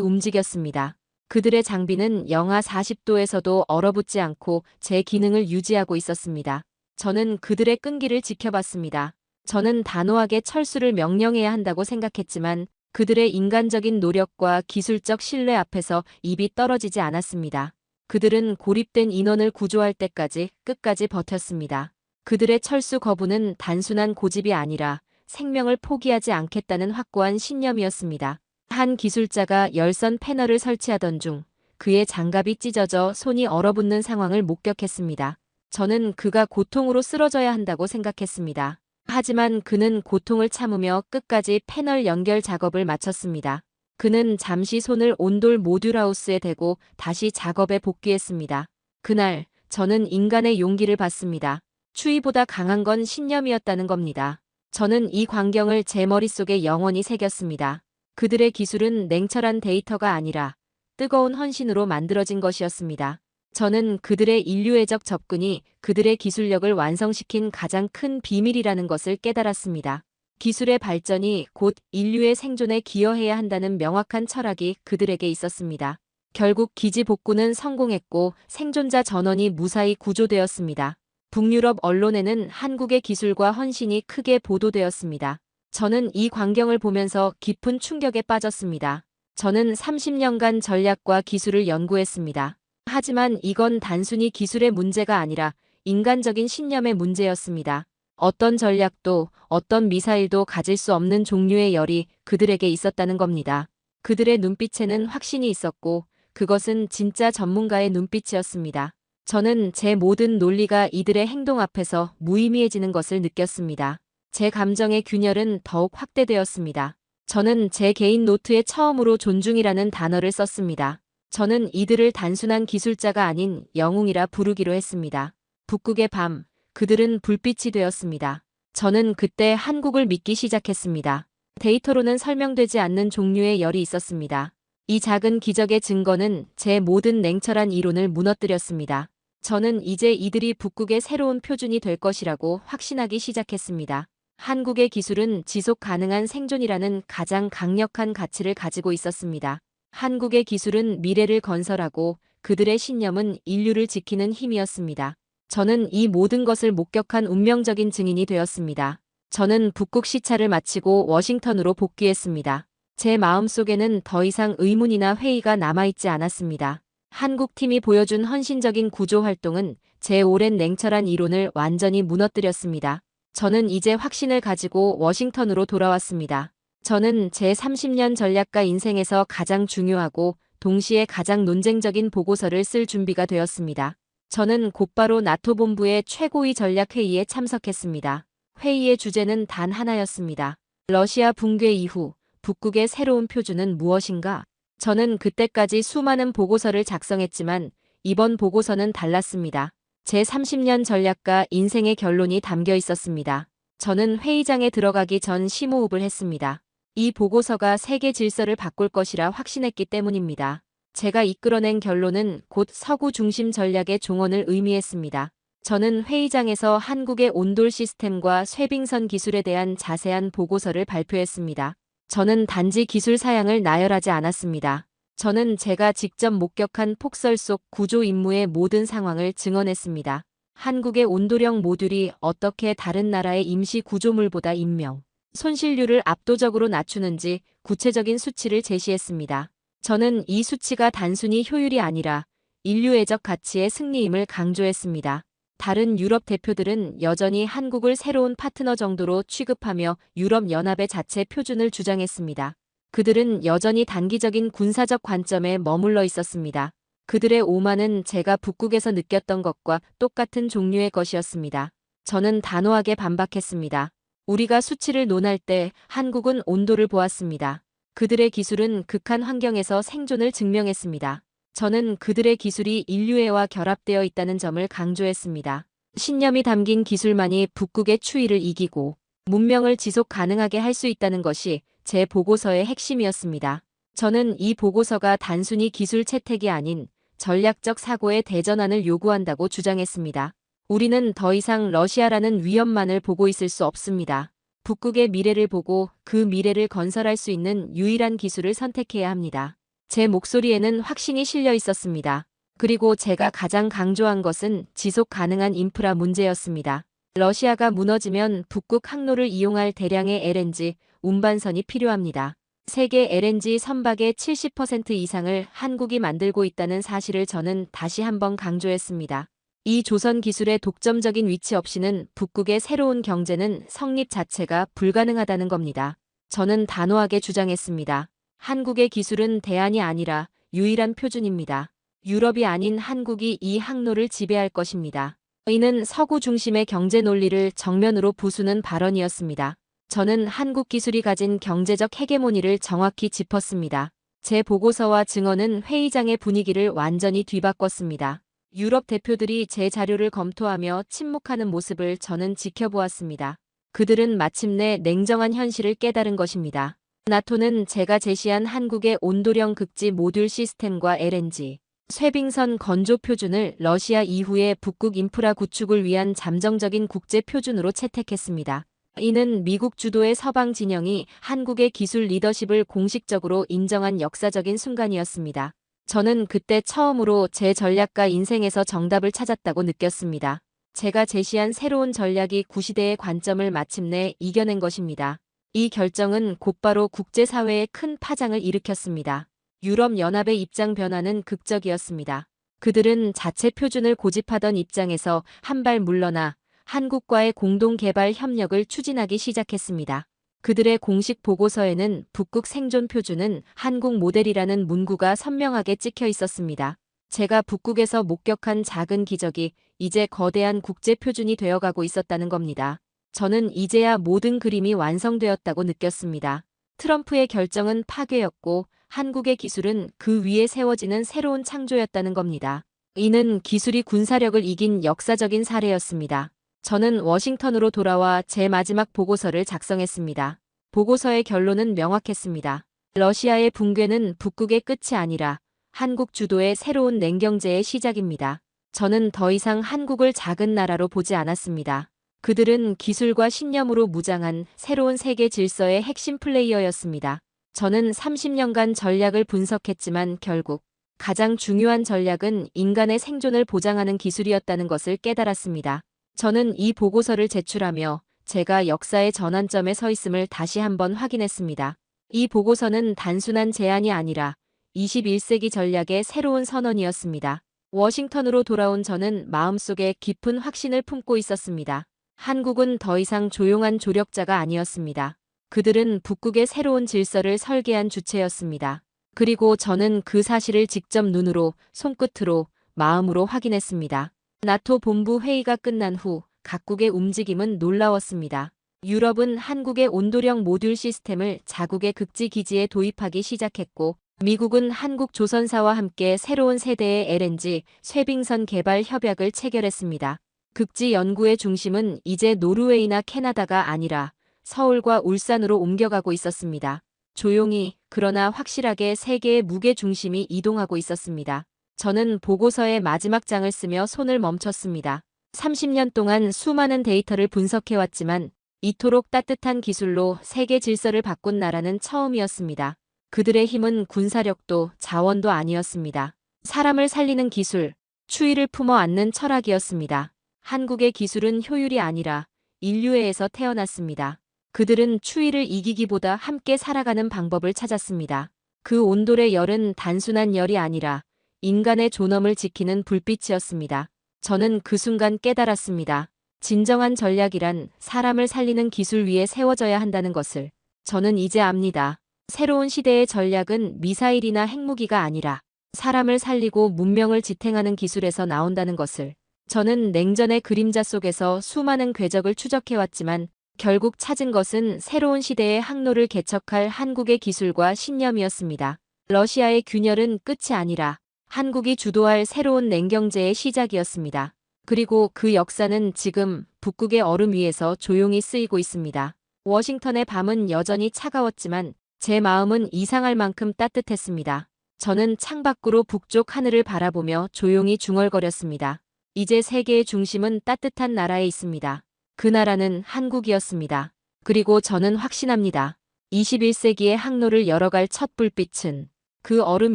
움직였습니다. 그들의 장비는 영하 40도에서도 얼어붙지 않고 제 기능을 유지하고 있었습니다. 저는 그들의 끈기를 지켜봤습니다. 저는 단호하게 철수를 명령해야 한다고 생각했지만 그들의 인간적인 노력과 기술적 신뢰 앞에서 입이 떨어지지 않았습니다. 그들은 고립된 인원을 구조할 때까지 끝까지 버텼습니다. 그들의 철수 거부는 단순한 고집이 아니라 생명을 포기하지 않겠다는 확고한 신념이었습니다. 한 기술자가 열선 패널을 설치하던 중 그의 장갑이 찢어져 손이 얼어붙는 상황을 목격했습니다. 저는 그가 고통으로 쓰러져야 한다고 생각했습니다. 하지만 그는 고통을 참으며 끝까지 패널 연결 작업을 마쳤습니다. 그는 잠시 손을 온돌 모듈하우스에 대고 다시 작업에 복귀했습니다. 그날 저는 인간의 용기를 봤습니다. 추위보다 강한 건 신념이었다는 겁니다. 저는 이 광경을 제 머릿속에 영원히 새겼습니다. 그들의 기술은 냉철한 데이터가 아니라 뜨거운 헌신으로 만들어진 것이었습니다. 저는 그들의 인류애적 접근이 그들의 기술력을 완성시킨 가장 큰 비밀이라는 것을 깨달았습니다. 기술의 발전이 곧 인류의 생존에 기여해야 한다는 명확한 철학이 그들에게 있었습니다. 결국 기지 복구는 성공했고 생존자 전원이 무사히 구조되었습니다. 북유럽 언론에는 한국의 기술과 헌신이 크게 보도되었습니다. 저는 이 광경을 보면서 깊은 충격에 빠졌습니다. 저는 30년간 전략과 기술을 연구했습니다. 하지만 이건 단순히 기술의 문제가 아니라 인간적인 신념의 문제였습니다. 어떤 전략도 어떤 미사일도 가질 수 없는 종류의 열이 그들에게 있었다는 겁니다. 그들의 눈빛에는 확신이 있었고 그것은 진짜 전문가의 눈빛이었습니다. 저는 제 모든 논리가 이들의 행동 앞에서 무의미해지는 것을 느꼈습니다. 제 감정의 균열은 더욱 확대되었습니다. 저는 제 개인 노트에 처음으로 존중이라는 단어를 썼습니다. 저는 이들을 단순한 기술자가 아닌 영웅이라 부르기로 했습니다. 북극의 밤, 그들은 불빛이 되었습니다. 저는 그때 한국을 믿기 시작했습니다. 데이터로는 설명되지 않는 종류의 열이 있었습니다. 이 작은 기적의 증거는 제 모든 냉철한 이론을 무너뜨렸습니다. 저는 이제 이들이 북극의 새로운 표준이 될 것이라고 확신하기 시작했습니다. 한국의 기술은 지속 가능한 생존이라는 가장 강력한 가치를 가지고 있었습니다. 한국의 기술은 미래를 건설하고 그들의 신념은 인류를 지키는 힘이었습니다. 저는 이 모든 것을 목격한 운명적인 증인이 되었습니다. 저는 북극 시차를 마치고 워싱턴으로 복귀했습니다. 제 마음속에는 더 이상 의문이나 회의가 남아있지 않았습니다. 한국팀이 보여준 헌신적인 구조 활동은 제 오랜 냉철한 이론을 완전히 무너뜨렸습니다. 저는 이제 확신을 가지고 워싱턴으로 돌아왔습니다. 저는 제 30년 전략가 인생에서 가장 중요하고 동시에 가장 논쟁적인 보고서를 쓸 준비가 되었습니다. 저는 곧바로 나토 본부의 최고위 전략회의에 참석했습니다. 회의의 주제는 단 하나였습니다. 러시아 붕괴 이후 북극의 새로운 표준은 무엇인가? 저는 그때까지 수많은 보고서를 작성했지만 이번 보고서는 달랐습니다. 제 30년 전략가 인생의 결론이 담겨 있었습니다. 저는 회의장에 들어가기 전 심호흡을 했습니다. 이 보고서가 세계 질서를 바꿀 것이라 확신했기 때문입니다. 제가 이끌어낸 결론은 곧 서구 중심 전략의 종언을 의미했습니다. 저는 회의장에서 한국의 온돌 시스템과 쇄빙선 기술에 대한 자세한 보고서를 발표했습니다. 저는 단지 기술 사양을 나열하지 않았습니다. 저는 제가 직접 목격한 폭설 속 구조 임무의 모든 상황을 증언했습니다. 한국의 온도령 모듈이 어떻게 다른 나라의 임시 구조물보다 인명, 손실률을 압도적으로 낮추는지 구체적인 수치를 제시했습니다. 저는 이 수치가 단순히 효율이 아니라 인류애적 가치의 승리임을 강조했습니다. 다른 유럽 대표들은 여전히 한국을 새로운 파트너 정도로 취급하며 유럽연합의 자체 표준을 주장했습니다. 그들은 여전히 단기적인 군사적 관점에 머물러 있었습니다. 그들의 오만은 제가 북극에서 느꼈던 것과 똑같은 종류의 것이었습니다. 저는 단호하게 반박했습니다. 우리가 수치를 논할 때 한국은 온도를 보았습니다. 그들의 기술은 극한 환경에서 생존을 증명했습니다. 저는 그들의 기술이 인류애와 결합되어 있다는 점을 강조했습니다. 신념이 담긴 기술만이 북극의 추위를 이기고 문명을 지속 가능하게 할 수 있다는 것이 제 보고서의 핵심이었습니다. 저는 이 보고서가 단순히 기술 채택이 아닌 전략적 사고의 대전환을 요구한다고 주장했습니다. 우리는 더 이상 러시아라는 위협만을 보고 있을 수 없습니다. 북극의 미래를 보고 그 미래를 건설할 수 있는 유일한 기술을 선택해야 합니다. 제 목소리에는 확신이 실려 있었습니다. 그리고 제가 가장 강조한 것은 지속 가능한 인프라 문제였습니다. 러시아가 무너지면 북극 항로를 이용할 대량의 LNG 운반선이 필요합니다. 세계 LNG 선박의 70% 이상을 한국이 만들고 있다는 사실을 저는 다시 한번 강조했습니다. 이 조선 기술의 독점적인 위치 없이는 북극의 새로운 경제는 성립 자체가 불가능하다는 겁니다. 저는 단호하게 주장했습니다. 한국의 기술은 대안이 아니라 유일한 표준입니다. 유럽이 아닌 한국이 이 항로를 지배할 것입니다. 이는 서구 중심의 경제 논리를 정면으로 부수는 발언이었습니다. 저는 한국 기술이 가진 경제적 헤게모니를 정확히 짚었습니다. 제 보고서와 증언은 회의장의 분위기를 완전히 뒤바꿨습니다. 유럽 대표들이 제 자료를 검토하며 침묵하는 모습을 저는 지켜보았습니다. 그들은 마침내 냉정한 현실을 깨달은 것입니다. 나토는 제가 제시한 한국의 온도령 극지 모듈 시스템과 LNG, 쇠빙선 건조 표준을 러시아 이후의 북극 인프라 구축을 위한 잠정적인 국제 표준으로 채택했습니다. 이는 미국 주도의 서방 진영이 한국의 기술 리더십을 공식적으로 인정한 역사적인 순간이었습니다. 저는 그때 처음으로 제 전략가 인생에서 정답을 찾았다고 느꼈습니다. 제가 제시한 새로운 전략이 구시대의 관점을 마침내 이겨낸 것입니다. 이 결정은 곧바로 국제사회에 큰 파장을 일으켰습니다. 유럽연합의 입장 변화는 극적이었습니다. 그들은 자체 표준을 고집하던 입장에서 한 발 물러나 한국과의 공동개발 협력을 추진하기 시작했습니다. 그들의 공식 보고서에는 북극 생존 표준은 한국 모델이라는 문구가 선명하게 찍혀 있었습니다. 제가 북극에서 목격한 작은 기적이 이제 거대한 국제 표준이 되어가고 있었다는 겁니다. 저는 이제야 모든 그림이 완성되었다고 느꼈습니다. 트럼프의 결정은 파괴였고 한국의 기술은 그 위에 세워지는 새로운 창조였다는 겁니다. 이는 기술이 군사력을 이긴 역사적인 사례였습니다. 저는 워싱턴으로 돌아와 제 마지막 보고서를 작성했습니다. 보고서의 결론은 명확했습니다. 러시아의 붕괴는 북극의 끝이 아니라 한국 주도의 새로운 냉경제의 시작입니다. 저는 더 이상 한국을 작은 나라로 보지 않았습니다. 그들은 기술과 신념으로 무장한 새로운 세계 질서의 핵심 플레이어였습니다. 저는 30년간 전략을 분석했지만 결국 가장 중요한 전략은 인간의 생존을 보장하는 기술이었다는 것을 깨달았습니다. 저는 이 보고서를 제출하며 제가 역사의 전환점에 서 있음을 다시 한번 확인했습니다. 이 보고서는 단순한 제안이 아니라 21세기 전략의 새로운 선언이었습니다. 워싱턴으로 돌아온 저는 마음속에 깊은 확신을 품고 있었습니다. 한국은 더 이상 조용한 조력자가 아니었습니다. 그들은 북극의 새로운 질서를 설계한 주체였습니다. 그리고 저는 그 사실을 직접 눈으로, 손끝으로, 마음으로 확인했습니다. 나토 본부 회의가 끝난 후 각국의 움직임은 놀라웠습니다. 유럽은 한국의 온도령 모듈 시스템을 자국의 극지 기지에 도입하기 시작했고 미국은 한국 조선사와 함께 새로운 세대의 LNG, 쇠빙선 개발 협약을 체결했습니다. 극지 연구의 중심은 이제 노르웨이나 캐나다가 아니라 서울과 울산으로 옮겨가고 있었습니다. 조용히 그러나 확실하게 세계의 무게 중심이 이동하고 있었습니다. 저는 보고서의 마지막 장을 쓰며 손을 멈췄습니다. 30년 동안 수많은 데이터를 분석해왔지만 이토록 따뜻한 기술로 세계 질서를 바꾼 나라는 처음이었습니다. 그들의 힘은 군사력도 자원도 아니었습니다. 사람을 살리는 기술, 추위를 품어 안는 철학이었습니다. 한국의 기술은 효율이 아니라 인류애에서 태어났습니다. 그들은 추위를 이기기보다 함께 살아가는 방법을 찾았습니다. 그 온돌의 열은 단순한 열이 아니라 인간의 존엄을 지키는 불빛이었습니다. 저는 그 순간 깨달았습니다. 진정한 전략이란 사람을 살리는 기술 위에 세워져야 한다는 것을. 저는 이제 압니다. 새로운 시대의 전략은 미사일이나 핵무기가 아니라 사람을 살리고 문명을 지탱하는 기술에서 나온다는 것을 저는 냉전의 그림자 속에서 수많은 궤적을 추적해왔지만 결국 찾은 것은 새로운 시대의 항로를 개척할 한국의 기술과 신념이었습니다. 러시아의 균열은 끝이 아니라 한국이 주도할 새로운 냉경제의 시작이었습니다. 그리고 그 역사는 지금 북극의 얼음 위에서 조용히 쓰이고 있습니다. 워싱턴의 밤은 여전히 차가웠지만 제 마음은 이상할 만큼 따뜻했습니다. 저는 창밖으로 북쪽 하늘을 바라보며 조용히 중얼거렸습니다. 이제 세계의 중심은 따뜻한 나라에 있습니다. 그 나라는 한국이었습니다. 그리고 저는 확신합니다. 21세기의 항로를 열어갈 첫 불빛은 그 얼음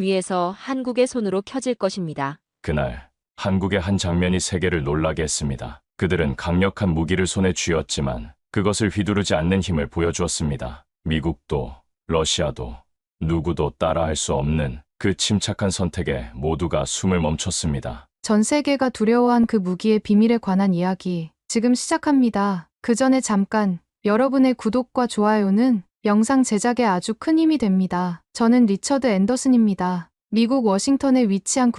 위에서 한국의 손으로 켜질 것입니다. 그날 한국의 한 장면이 세계를 놀라게 했습니다. 그들은 강력한 무기를 손에 쥐었지만 그것을 휘두르지 않는 힘을 보여주었습니다. 미국도 러시아도 누구도 따라할 수 없는 그 침착한 선택에 모두가 숨을 멈췄습니다. 전 세계가 두려워한 그 무기의 비밀에 관한 이야기 지금 시작합니다. 그 전에 잠깐 여러분의 구독과 좋아요는 영상 제작에 아주 큰 힘이 됩니다. 저는 리처드 앤더슨입니다. 미국 워싱턴에 위치한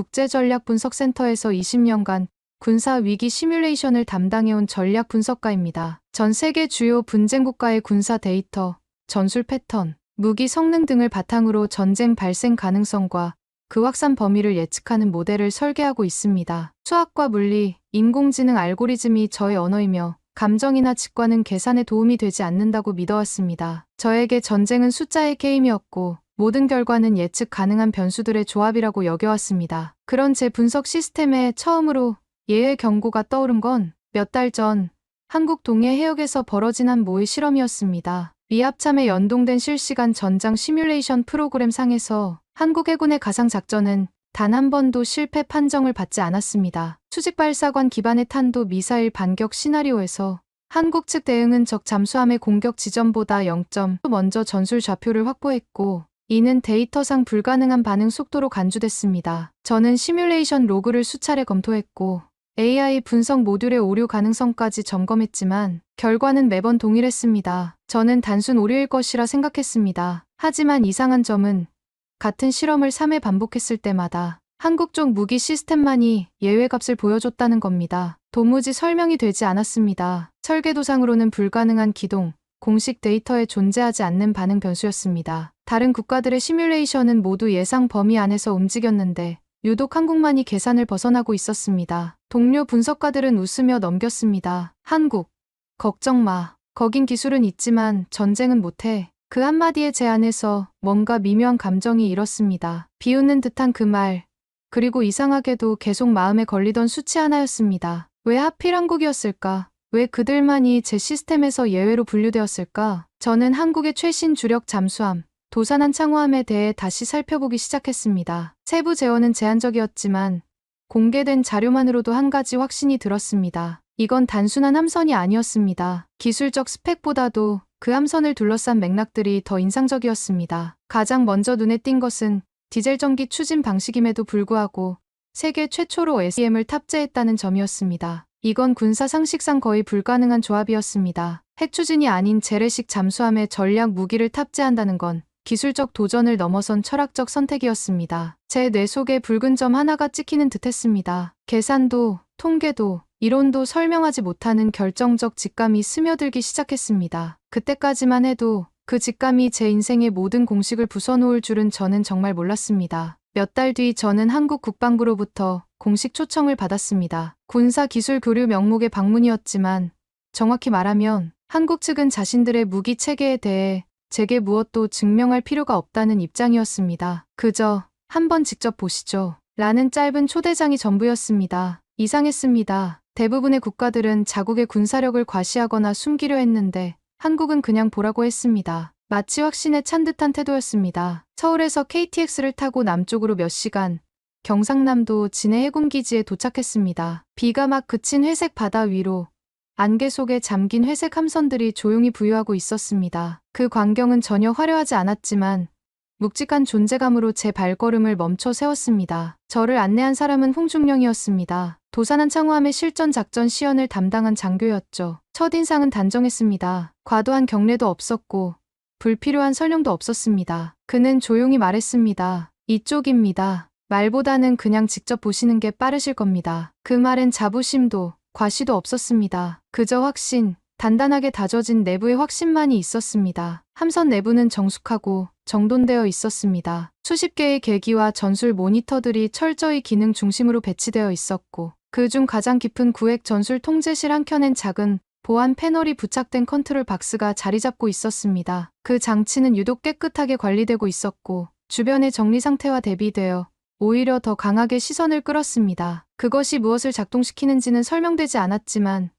국제전략분석센터에서 20년간 군사 위기 시뮬레이션을 담당해온 전략 분석가입니다. 전 세계 주요 분쟁 국가의 군사 데이터, 전술 패턴, 무기 성능 등을 바탕으로 전쟁 발생 가능성과 그 확산 범위를 예측하는 모델을 설계하고 있습니다. 수학과 물리, 인공지능 알고리즘이 저의 언어이며 감정이나 직관은 계산에 도움이 되지 않는다고 믿어왔습니다. 저에게 전쟁은 숫자의 게임이었고 모든 결과는 예측 가능한 변수들의 조합이라고 여겨왔습니다. 그런 제 분석 시스템에 처음으로 예외 경고가 떠오른 건 몇 달 전 한국 동해 해역에서 벌어진 한 모의 실험이었습니다. 미합참에 연동된 실시간 전장 시뮬레이션 프로그램 상에서 한국 해군의 가상 작전은 단 한 번도 실패 판정을 받지 않았습니다. 수직 발사관 기반의 탄도 미사일 반격 시나리오에서 한국 측 대응은 적 잠수함의 공격 지점보다 0점 먼저 전술 좌표를 확보했고 이는 데이터상 불가능한 반응 속도로 간주됐습니다. 저는 시뮬레이션 로그를 수차례 검토했고 AI 분석 모듈의 오류 가능성까지 점검했지만 결과는 매번 동일했습니다. 저는 단순 오류일 것이라 생각했습니다. 하지만 이상한 점은 같은 실험을 3회 반복했을 때마다 한국 쪽 무기 시스템만이 예외값을 보여줬다는 겁니다. 도무지 설명이 되지 않았습니다. 설계도상으로는 불가능한 기동, 공식 데이터에 존재하지 않는 반응 변수였습니다. 다른 국가들의 시뮬레이션은 모두 예상 범위 안에서 움직였는데 유독 한국만이 계산을 벗어나고 있었습니다. 동료 분석가들은 웃으며 넘겼습니다. 한국, 걱정 마. 거긴 기술은 있지만 전쟁은 못해. 그 한마디의 제 안에서 뭔가 미묘한 감정이 일었습니다. 비웃는 듯한 그 말. 그리고 이상하게도 계속 마음에 걸리던 수치 하나였습니다. 왜 하필 한국이었을까? 왜 그들만이 제 시스템에서 예외로 분류되었을까? 저는 한국의 최신 주력 잠수함, 도산한 창호함에 대해 다시 살펴보기 시작했습니다. 세부 재원은 제한적이었지만 공개된 자료만으로도 한 가지 확신이 들었습니다. 이건 단순한 함선이 아니었습니다. 기술적 스펙보다도 그 함선을 둘러싼 맥락들이 더 인상적이었습니다. 가장 먼저 눈에 띈 것은 디젤 전기 추진 방식임에도 불구하고 세계 최초로 SEM을 탑재했다는 점이었습니다. 이건 군사 상식상 거의 불가능한 조합이었습니다. 핵추진이 아닌 재래식 잠수함에 전략 무기를 탑재한다는 건 기술적 도전을 넘어선 철학적 선택이었습니다. 제 뇌 속에 붉은 점 하나가 찍히는 듯했습니다. 계산도, 통계도, 이론도 설명하지 못하는 결정적 직감이 스며들기 시작했습니다. 그때까지만 해도 그 직감이 제 인생의 모든 공식을 부숴놓을 줄은 저는 정말 몰랐습니다. 몇 달 뒤 저는 한국 국방부로부터 공식 초청을 받았습니다. 군사기술 교류 명목의 방문이었지만 정확히 말하면 한국 측은 자신들의 무기 체계에 대해 제게 무엇도 증명할 필요가 없다는 입장이었습니다. 그저 한번 직접 보시죠. 라는 짧은 초대장이 전부였습니다. 이상했습니다. 대부분의 국가들은 자국의 군사력을 과시하거나 숨기려 했는데 한국은 그냥 보라고 했습니다. 마치 확신에 찬 듯한 태도였습니다. 서울에서 KTX를 타고 남쪽으로 몇 시간, 경상남도 진해 해군기지에 도착했습니다. 비가 막 그친 회색 바다 위로 안개 속에 잠긴 회색 함선들이 조용히 부유하고 있었습니다. 그 광경은 전혀 화려하지 않았지만 묵직한 존재감으로 제 발걸음을 멈춰 세웠습니다. 저를 안내한 사람은 홍중령이었습니다. 도산한 창호함의 실전 작전 시연을 담당한 장교였죠. 첫인상은 단정했습니다. 과도한 경례도 없었고 불필요한 설명도 없었습니다. 그는 조용히 말했습니다. 이쪽입니다. 말보다는 그냥 직접 보시는 게 빠르실 겁니다. 그 말엔 자부심도 과시도 없었습니다. 그저 확신, 단단하게 다져진 내부의 확신만이 있었습니다. 함선 내부는 정숙하고 정돈되어 있었습니다. 수십 개의 계기와 전술 모니터들이 철저히 기능 중심으로 배치되어 있었고, 그중 가장 깊은 구획 전술 통제실 한켠엔 작은 보안 패널이 부착된 컨트롤 박스가 자리 잡고 있었습니다. 그 장치는 유독 깨끗하게 관리되고 있었고, 주변의 정리 상태와 대비되어 오히려 더 강하게 시선을 끌었습니다. 그것이 무엇을 작동시키는지는 설명되지 않았지만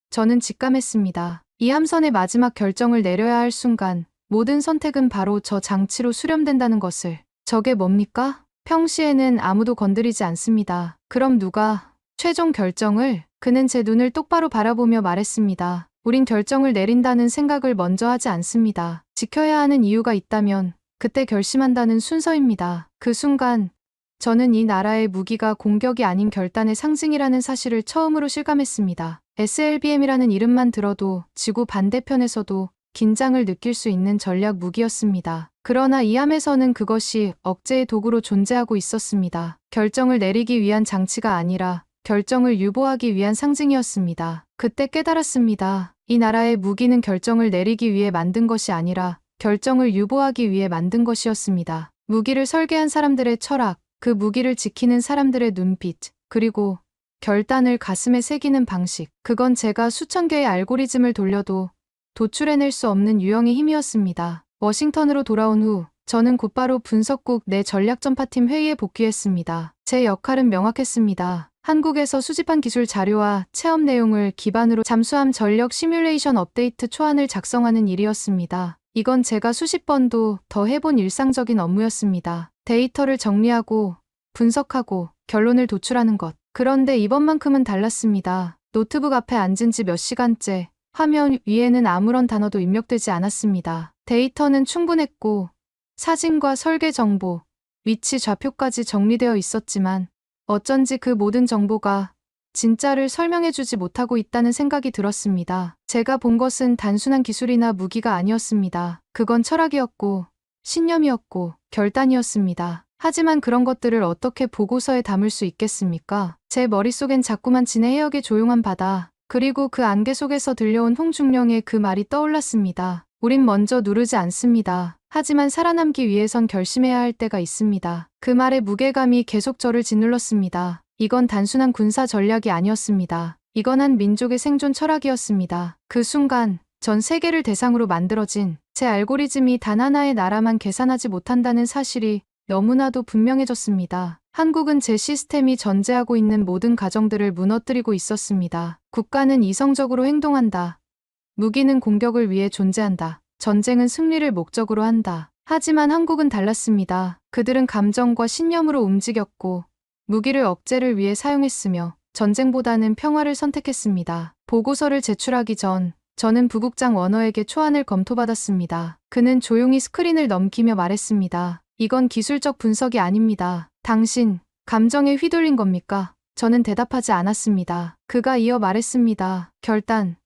저는 직감했습니다. 이 함선의 마지막 결정을 내려야 할 순간 모든 선택은 바로 저 장치로 수렴된다는 것을. 저게 뭡니까? 평시에는 아무도 건드리지 않습니다. 그럼 누가 최종 결정을? 그는 제 눈을 똑바로 바라보며 말했습니다. 우린 결정을 내린다는 생각을 먼저 하지 않습니다. 지켜야 하는 이유가 있다면 그때 결심한다는 순서입니다. 그 순간 저는 이 나라의 무기가 공격이 아닌 결단의 상징이라는 사실을 처음으로 실감했습니다. SLBM이라는 이름만 들어도 지구 반대편에서도 긴장을 느낄 수 있는 전략 무기였습니다. 그러나 이 함에서는 그것이 억제의 도구로 존재하고 있었습니다. 결정을 내리기 위한 장치가 아니라 결정을 유보하기 위한 상징이었습니다. 그때 깨달았습니다. 이 나라의 무기는 결정을 내리기 위해 만든 것이 아니라 결정을 유보하기 위해 만든 것이었습니다. 무기를 설계한 사람들의 철학, 그 무기를 지키는 사람들의 눈빛, 그리고 결단을 가슴에 새기는 방식. 그건 제가 수천 개의 알고리즘을 돌려도 도출해낼 수 없는 유형의 힘이었습니다. 워싱턴으로 돌아온 후 저는 곧바로 분석국 내 전략전파팀 회의에 복귀했습니다. 제 역할은 명확했습니다. 한국에서 수집한 기술 자료와 체험 내용을 기반으로 잠수함 전력 시뮬레이션 업데이트 초안을 작성하는 일이었습니다. 이건 제가 수십 번도 더 해본 일상적인 업무였습니다. 데이터를 정리하고 분석하고 결론을 도출하는 것. 그런데 이번만큼은 달랐습니다. 노트북 앞에 앉은 지 몇 시간째 화면 위에는 아무런 단어도 입력되지 않았습니다. 데이터는 충분했고 사진과 설계 정보, 위치 좌표까지 정리되어 있었지만 어쩐지 그 모든 정보가 진짜를 설명해주지 못하고 있다는 생각이 들었습니다. 제가 본 것은 단순한 기술이나 무기가 아니었습니다. 그건 철학이었고 신념이었고 결단이었습니다. 하지만 그런 것들을 어떻게 보고서에 담을 수 있겠습니까? 제 머릿속엔 자꾸만 진해 해역의 조용한 바다, 그리고 그 안개 속에서 들려온 홍중령의 그 말이 떠올랐습니다. 우린 먼저 누르지 않습니다. 하지만 살아남기 위해선 결심해야 할 때가 있습니다. 그 말의 무게감이 계속 저를 짓눌렀습니다. 이건 단순한 군사 전략이 아니었습니다. 이건 한 민족의 생존 철학이었습니다. 그 순간 전 세계를 대상으로 만들어진 제 알고리즘이 단 하나의 나라만 계산하지 못한다는 사실이 너무나도 분명해졌습니다. 한국은 제 시스템이 전제하고 있는 모든 가정들을 무너뜨리고 있었습니다. 국가는 이성적으로 행동한다. 무기는 공격을 위해 존재한다. 전쟁은 승리를 목적으로 한다. 하지만 한국은 달랐습니다. 그들은 감정과 신념으로 움직였고 무기를 억제를 위해 사용했으며 전쟁보다는 평화를 선택했습니다. 보고서를 제출하기 전 저는 부국장 워너에게 초안을 검토받았습니다. 그는 조용히 스크린을 넘기며 말했습니다. 이건 기술적 분석이 아닙니다. 당신, 감정에 휘둘린 겁니까? 저는 대답하지 않았습니다. 그가 이어 말했습니다. 결단,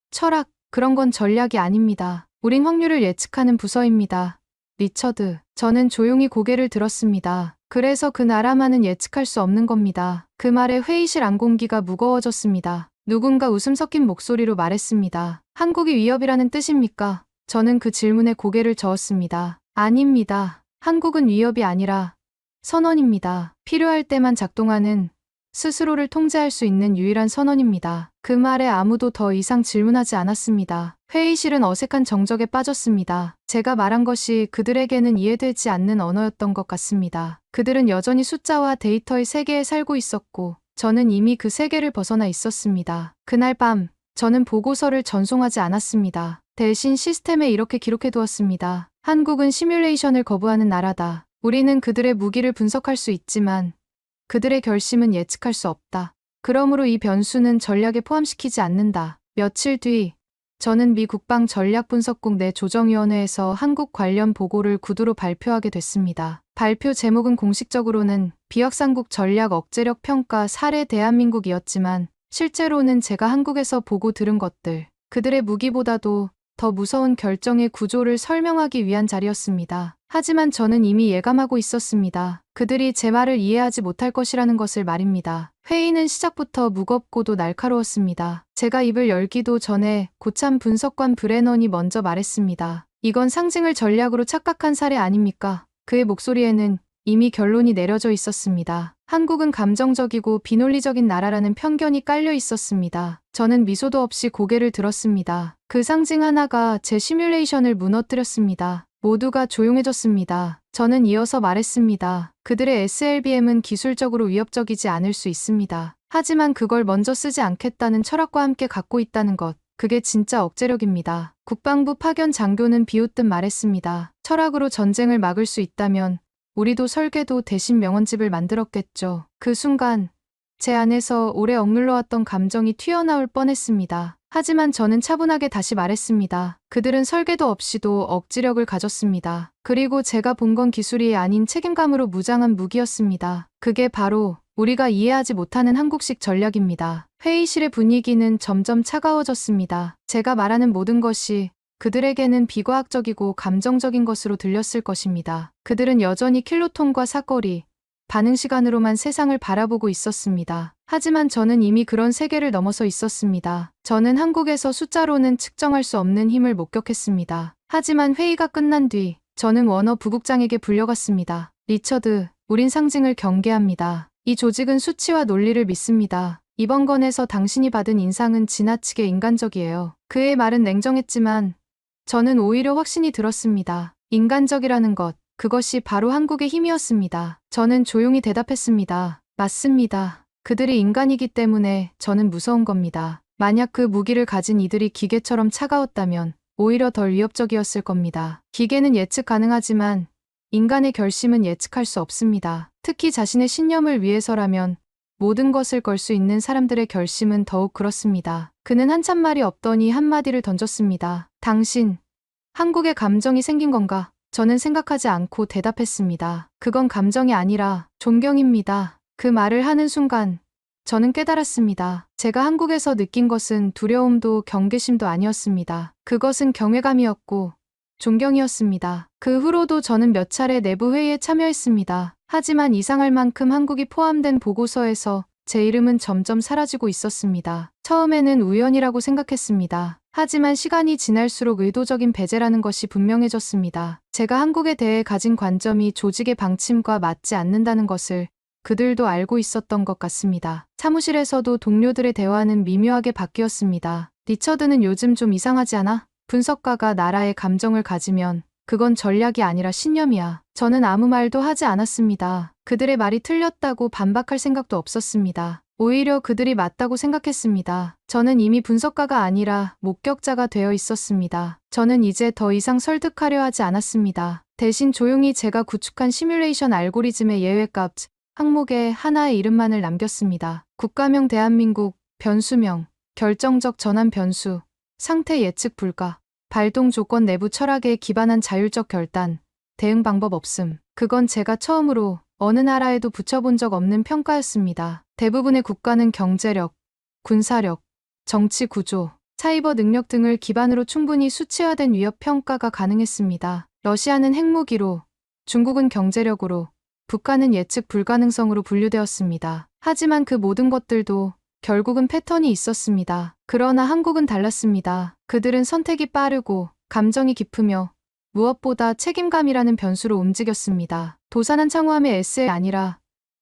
철학, 그런 건 전략이 아닙니다. 우린 확률을 예측하는 부서입니다. 리처드, 저는 조용히 고개를 들었습니다. 그래서 그 나라만은 예측할 수 없는 겁니다. 그 말에 회의실 안공기가 무거워졌습니다. 누군가 웃음 섞인 목소리로 말했습니다. 한국이 위협이라는 뜻입니까? 저는 그 질문에 고개를 저었습니다. 아닙니다. 한국은 위협이 아니라 선언입니다. 필요할 때만 작동하는 스스로를 통제할 수 있는 유일한 선언입니다. 그 말에 아무도 더 이상 질문하지 않았습니다. 회의실은 어색한 정적에 빠졌습니다. 제가 말한 것이 그들에게는 이해되지 않는 언어였던 것 같습니다. 그들은 여전히 숫자와 데이터의 세계에 살고 있었고 저는 이미 그 세계를 벗어나 있었습니다. 그날 밤 저는 보고서를 전송하지 않았습니다. 대신 시스템에 이렇게 기록해두었습니다. 한국은 시뮬레이션을 거부하는 나라다. 우리는 그들의 무기를 분석할 수 있지만 그들의 결심은 예측할 수 없다. 그러므로 이 변수는 전략에 포함시키지 않는다. 며칠 뒤 저는 미 국방전략분석국 내 조정위원회에서 한국 관련 보고를 구두로 발표하게 됐습니다. 발표 제목은 공식적으로는 비확산국 전략 억제력 평가 사례 대한민국이었지만 실제로는 제가 한국에서 보고 들은 것들, 그들의 무기보다도 더 무서운 결정의 구조를 설명하기 위한 자리였습니다. 하지만 저는 이미 예감하고 있었습니다. 그들이 제 말을 이해하지 못할 것이라는 것을 말입니다. 회의는 시작부터 무겁고도 날카로웠습니다. 제가 입을 열기도 전에 고참 분석관 브레넌이 먼저 말했습니다. 이건 상징을 전략으로 착각한 사례 아닙니까? 그의 목소리에는 이미 결론이 내려져 있었습니다. 한국은 감정적이고 비논리적인 나라라는 편견이 깔려 있었습니다. 저는 미소도 없이 고개를 들었습니다. 그 상징 하나가 제 시뮬레이션을 무너뜨렸습니다. 모두가 조용해졌습니다. 저는 이어서 말했습니다. 그들의 SLBM은 기술적으로 위협적이지 않을 수 있습니다. 하지만 그걸 먼저 쓰지 않겠다는 철학과 함께 갖고 있다는 것. 그게 진짜 억제력입니다. 국방부 파견 장교는 비웃듯 말했습니다. 철학으로 전쟁을 막을 수 있다면 우리도 설계도 대신 명언집을 만들었겠죠. 그 순간 제 안에서 오래 억눌러왔던 감정이 튀어나올 뻔했습니다. 하지만 저는 차분하게 다시 말했습니다. 그들은 설계도 없이도 억지력을 가졌습니다. 그리고 제가 본 건 기술이 아닌 책임감으로 무장한 무기였습니다. 그게 바로 우리가 이해하지 못하는 한국식 전략입니다. 회의실의 분위기는 점점 차가워졌습니다. 제가 말하는 모든 것이 그들에게는 비과학적이고 감정적인 것으로 들렸을 것입니다. 그들은 여전히 킬로톤과 사거리, 반응 시간으로만 세상을 바라보고 있었습니다. 하지만 저는 이미 그런 세계를 넘어서 있었습니다. 저는 한국에서 숫자로는 측정할 수 없는 힘을 목격했습니다. 하지만 회의가 끝난 뒤 저는 워너 부국장에게 불려갔습니다. 리처드, 우린 상징을 경계합니다. 이 조직은 수치와 논리를 믿습니다. 이번 건에서 당신이 받은 인상은 지나치게 인간적이에요. 그의 말은 냉정했지만 저는 오히려 확신이 들었습니다. 인간적이라는 것, 그것이 바로 한국의 힘이었습니다. 저는 조용히 대답했습니다. 맞습니다. 그들이 인간이기 때문에 저는 무서운 겁니다. 만약 그 무기를 가진 이들이 기계처럼 차가웠다면 오히려 덜 위협적이었을 겁니다. 기계는 예측 가능하지만 인간의 결심은 예측할 수 없습니다. 특히 자신의 신념을 위해서라면 모든 것을 걸 수 있는 사람들의 결심은 더욱 그렇습니다. 그는 한참 말이 없더니 한마디를 던졌습니다. 당신, 한국에 감정이 생긴 건가? 저는 생각하지 않고 대답했습니다. 그건 감정이 아니라 존경입니다. 그 말을 하는 순간 저는 깨달았습니다. 제가 한국에서 느낀 것은 두려움도 경계심도 아니었습니다. 그것은 경외감이었고 존경이었습니다. 그 후로도 저는 몇 차례 내부 회의에 참여했습니다. 하지만 이상할 만큼 한국이 포함된 보고서에서 제 이름은 점점 사라지고 있었습니다. 처음에는 우연이라고 생각했습니다. 하지만 시간이 지날수록 의도적인 배제라는 것이 분명해졌습니다. 제가 한국에 대해 가진 관점이 조직의 방침과 맞지 않는다는 것을 그들도 알고 있었던 것 같습니다. 사무실에서도 동료들의 대화는 미묘하게 바뀌었습니다. 리처드는 요즘 좀 이상하지 않아? 분석가가 나라의 감정을 가지면 그건 전략이 아니라 신념이야. 저는 아무 말도 하지 않았습니다. 그들의 말이 틀렸다고 반박할 생각도 없었습니다. 오히려 그들이 맞다고 생각했습니다. 저는 이미 분석가가 아니라 목격자가 되어 있었습니다. 저는 이제 더 이상 설득하려 하지 않았습니다. 대신 조용히 제가 구축한 시뮬레이션 알고리즘의 예외값, 항목에 하나의 이름만을 남겼습니다. 국가명 대한민국, 변수명, 결정적 전환 변수, 상태 예측 불가, 발동 조건 내부 철학에 기반한 자율적 결단, 대응 방법 없음. 그건 제가 처음으로 어느 나라에도 붙여본 적 없는 평가였습니다. 대부분의 국가는 경제력, 군사력, 정치 구조, 사이버 능력 등을 기반으로 충분히 수치화된 위협 평가가 가능했습니다. 러시아는 핵무기로, 중국은 경제력으로, 북한은 예측 불가능성으로 분류되었습니다. 하지만 그 모든 것들도 결국은 패턴이 있었습니다. 그러나 한국은 달랐습니다. 그들은 선택이 빠르고 감정이 깊으며 무엇보다 책임감이라는 변수로 움직였습니다. 도산한 창후함의 에세이 아니라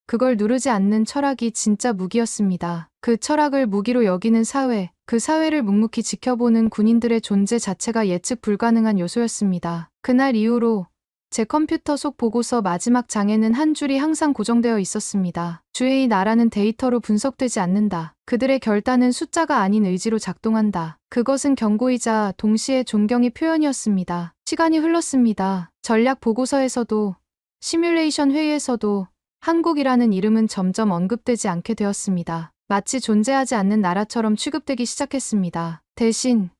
그걸 누르지 않는 철학이 진짜 무기였습니다. 그 철학을 무기로 여기는 사회, 그 사회를 묵묵히 지켜보는 군인들의 존재 자체가 예측 불가능한 요소였습니다. 그날 이후로 제 컴퓨터 속 보고서 마지막 장에는 한 줄이 항상 고정되어 있었습니다. 주의 나라는 데이터로 분석되지 않는다. 그들의 결단은 숫자가 아닌 의지로 작동한다. 그것은 경고이자 동시에 존경의 표현이었습니다. 시간이 흘렀습니다. 전략 보고서에서도 시뮬레이션 회의에서도 한국이라는 이름은 점점 언급되지 않게 되었습니다. 마치 존재하지 않는 나라처럼 취급되기 시작했습니다. 대신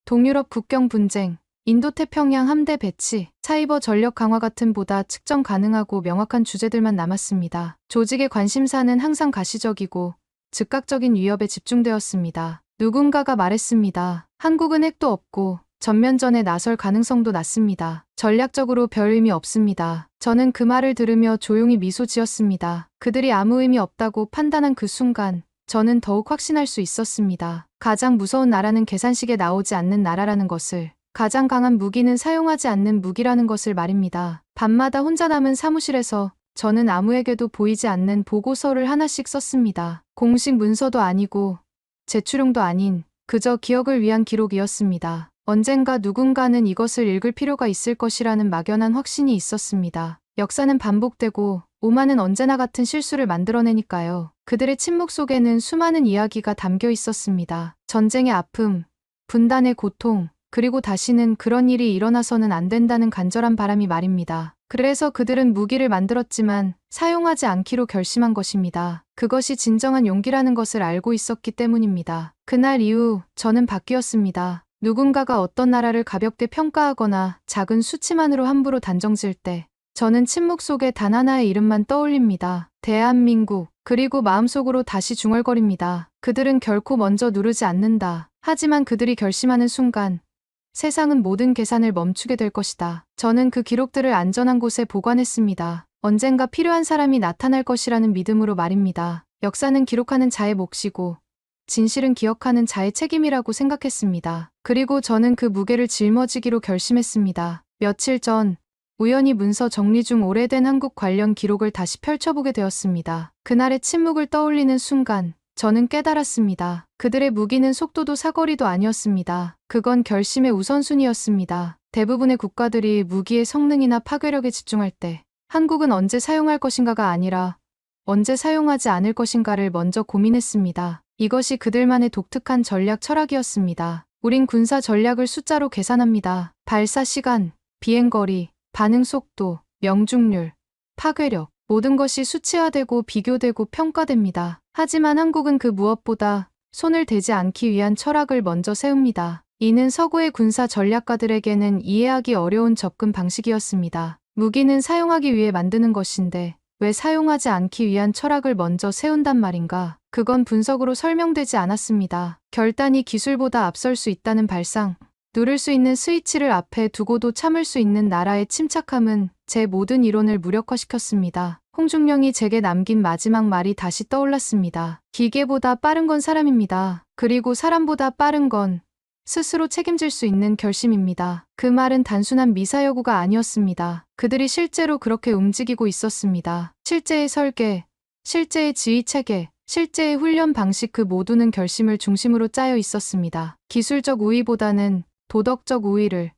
동유럽 국경 분쟁, 인도태평양 함대 배치, 사이버 전력 강화 같은 보다 측정 가능하고 명확한 주제들만 남았습니다. 조직의 관심사는 항상 가시적이고 즉각적인 위협에 집중되었습니다. 누군가가 말했습니다. 한국은 핵도 없고 전면전에 나설 가능성도 낮습니다. 전략적으로 별 의미 없습니다. 저는 그 말을 들으며 조용히 미소 지었습니다. 그들이 아무 의미 없다고 판단한 그 순간 저는 더욱 확신할 수 있었습니다. 가장 무서운 나라는 계산식에 나오지 않는 나라라는 것을, 가장 강한 무기는 사용하지 않는 무기라는 것을 말입니다. 밤마다 혼자 남은 사무실에서 저는 아무에게도 보이지 않는 보고서를 하나씩 썼습니다. 공식 문서도 아니고 제출용도 아닌 그저 기억을 위한 기록이었습니다. 언젠가 누군가는 이것을 읽을 필요가 있을 것이라는 막연한 확신이 있었습니다. 역사는 반복되고 오만은 언제나 같은 실수를 만들어내니까요. 그들의 침묵 속에는 수많은 이야기가 담겨 있었습니다. 전쟁의 아픔, 분단의 고통, 그리고 다시는 그런 일이 일어나서는 안 된다는 간절한 바람이 말입니다. 그래서 그들은 무기를 만들었지만 사용하지 않기로 결심한 것입니다. 그것이 진정한 용기라는 것을 알고 있었기 때문입니다. 그날 이후 저는 바뀌었습니다. 누군가가 어떤 나라를 가볍게 평가하거나 작은 수치만으로 함부로 단정지을 때 저는 침묵 속에 단 하나의 이름만 떠올립니다. 대한민국. 그리고 마음속으로 다시 중얼거립니다. 그들은 결코 먼저 누르지 않는다. 하지만 그들이 결심하는 순간 세상은 모든 계산을 멈추게 될 것이다. 저는 그 기록들을 안전한 곳에 보관했습니다. 언젠가 필요한 사람이 나타날 것이라는 믿음으로 말입니다. 역사는 기록하는 자의 몫이고 진실은 기억하는 자의 책임이라고 생각했습니다. 그리고 저는 그 무게를 짊어지기로 결심했습니다. 며칠 전 우연히 문서 정리 중 오래된 한국 관련 기록을 다시 펼쳐보게 되었습니다. 그날의 침묵을 떠올리는 순간 저는 깨달았습니다. 그들의 무기는 속도도 사거리도 아니었습니다. 그건 결심의 우선순위였습니다. 대부분의 국가들이 무기의 성능이나 파괴력에 집중할 때 한국은 언제 사용할 것인가가 아니라 언제 사용하지 않을 것인가를 먼저 고민했습니다. 이것이 그들만의 독특한 전략 철학이었습니다. 우린 군사 전략을 숫자로 계산합니다. 발사 시간, 비행거리, 반응 속도, 명중률, 파괴력, 모든 것이 수치화되고 비교되고 평가됩니다. 하지만 한국은 그 무엇보다 손을 대지 않기 위한 철학을 먼저 세웁니다. 이는 서구의 군사 전략가들에게는 이해하기 어려운 접근 방식이었습니다. 무기는 사용하기 위해 만드는 것인데 왜 사용하지 않기 위한 철학을 먼저 세운단 말인가? 그건 분석으로 설명되지 않았습니다. 결단이 기술보다 앞설 수 있다는 발상, 누를 수 있는 스위치를 앞에 두고도 참을 수 있는 나라의 침착함은 제 모든 이론을 무력화시켰습니다. 홍중령이 제게 남긴 마지막 말이 다시 떠올랐습니다. 기계보다 빠른 건 사람입니다. 그리고 사람보다 빠른 건 스스로 책임질 수 있는 결심입니다. 그 말은 단순한 미사여구가 아니었습니다. 그들이 실제로 그렇게 움직이고 있었습니다. 실제의 설계, 실제의 지휘체계, 실제의 훈련 방식 그 모두는 결심을 중심으로 짜여 있었습니다. 기술적 우위보다는 도덕적 우위를,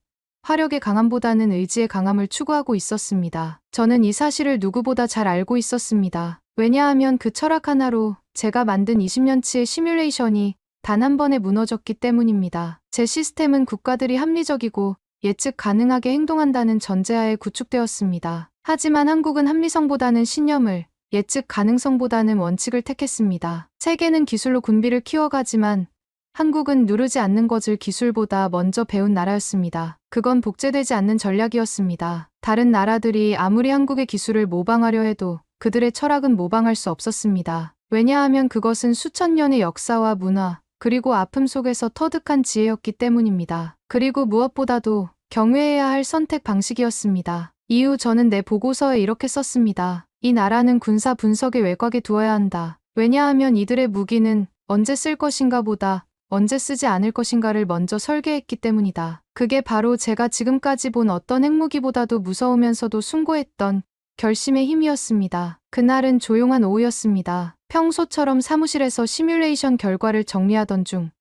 화력의 강함보다는 의지의 강함을 추구하고 있었습니다. 저는 이 사실을 누구보다 잘 알고 있었습니다. 왜냐하면 그 철학 하나로 제가 만든 20년치의 시뮬레이션이 단 한 번에 무너졌기 때문입니다. 제 시스템은 국가들이 합리적이고 예측 가능하게 행동한다는 전제하에 구축되었습니다. 하지만 한국은 합리성보다는 신념을, 예측 가능성보다는 원칙을 택했습니다. 세계는 기술로 군비를 키워가지만 한국은 누르지 않는 것을 기술보다 먼저 배운 나라였습니다. 그건 복제되지 않는 전략이었습니다. 다른 나라들이 아무리 한국의 기술을 모방하려 해도 그들의 철학은 모방할 수 없었습니다. 왜냐하면 그것은 수천 년의 역사와 문화, 그리고 아픔 속에서 터득한 지혜였기 때문입니다. 그리고 무엇보다도 경외해야 할 선택 방식이었습니다. 이후 저는 내 보고서에 이렇게 썼습니다. 이 나라는 군사 분석의 외곽에 두어야 한다. 왜냐하면 이들의 무기는 언제 쓸 것인가 보다 언제 쓰지 않을 것인가를 먼저 설계했기 때문이다. 그게 바로 제가 지금까지 본 어떤 핵무기보다도 무서우면서도 숭고했던 결심의 힘이었습니다. 그날은 조용한 오후였습니다. 평소처럼 사무실에서 시뮬레이션 결과를 정리하던 중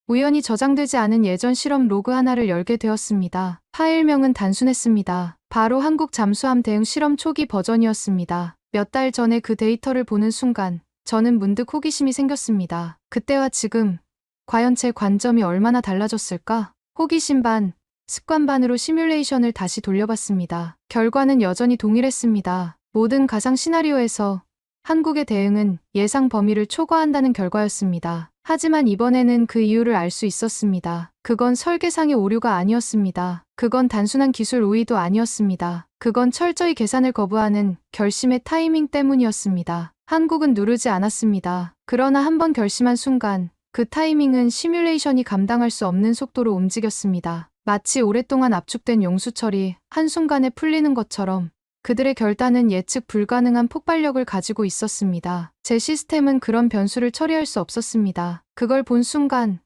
우연히 저장되지 않은 예전 실험 로그 하나를 열게 되었습니다. 파일명은 단순했습니다. 바로 한국 잠수함 대응 실험 초기 버전이었습니다. 몇 달 전에 그 데이터를 보는 순간 저는 문득 호기심이 생겼습니다. 그때와 지금 과연 제 관점이 얼마나 달라졌을까? 호기심 반, 습관 반으로 시뮬레이션을 다시 돌려봤습니다. 결과는 여전히 동일했습니다. 모든 가상 시나리오에서 한국의 대응은 예상 범위를 초과한다는 결과였습니다. 하지만 이번에는 그 이유를 알 수 있었습니다. 그건 설계상의 오류가 아니었습니다. 그건 단순한 기술 우위도 아니었습니다. 그건 철저히 계산을 거부하는 결심의 타이밍 때문이었습니다. 한국은 누르지 않았습니다. 그러나 한 번 결심한 순간 그 타이밍은 시뮬레이션이 감당할 수 없는 속도로 움직였습니다. 마치 오랫동안 압축된 용수철이 한순간에 풀리는 것처럼 그들의 결단은 예측 불가능한 폭발력을 가지고 있었습니다. 제 시스템은 그런 변수를 처리할 수 없었습니다. 그걸 본 순간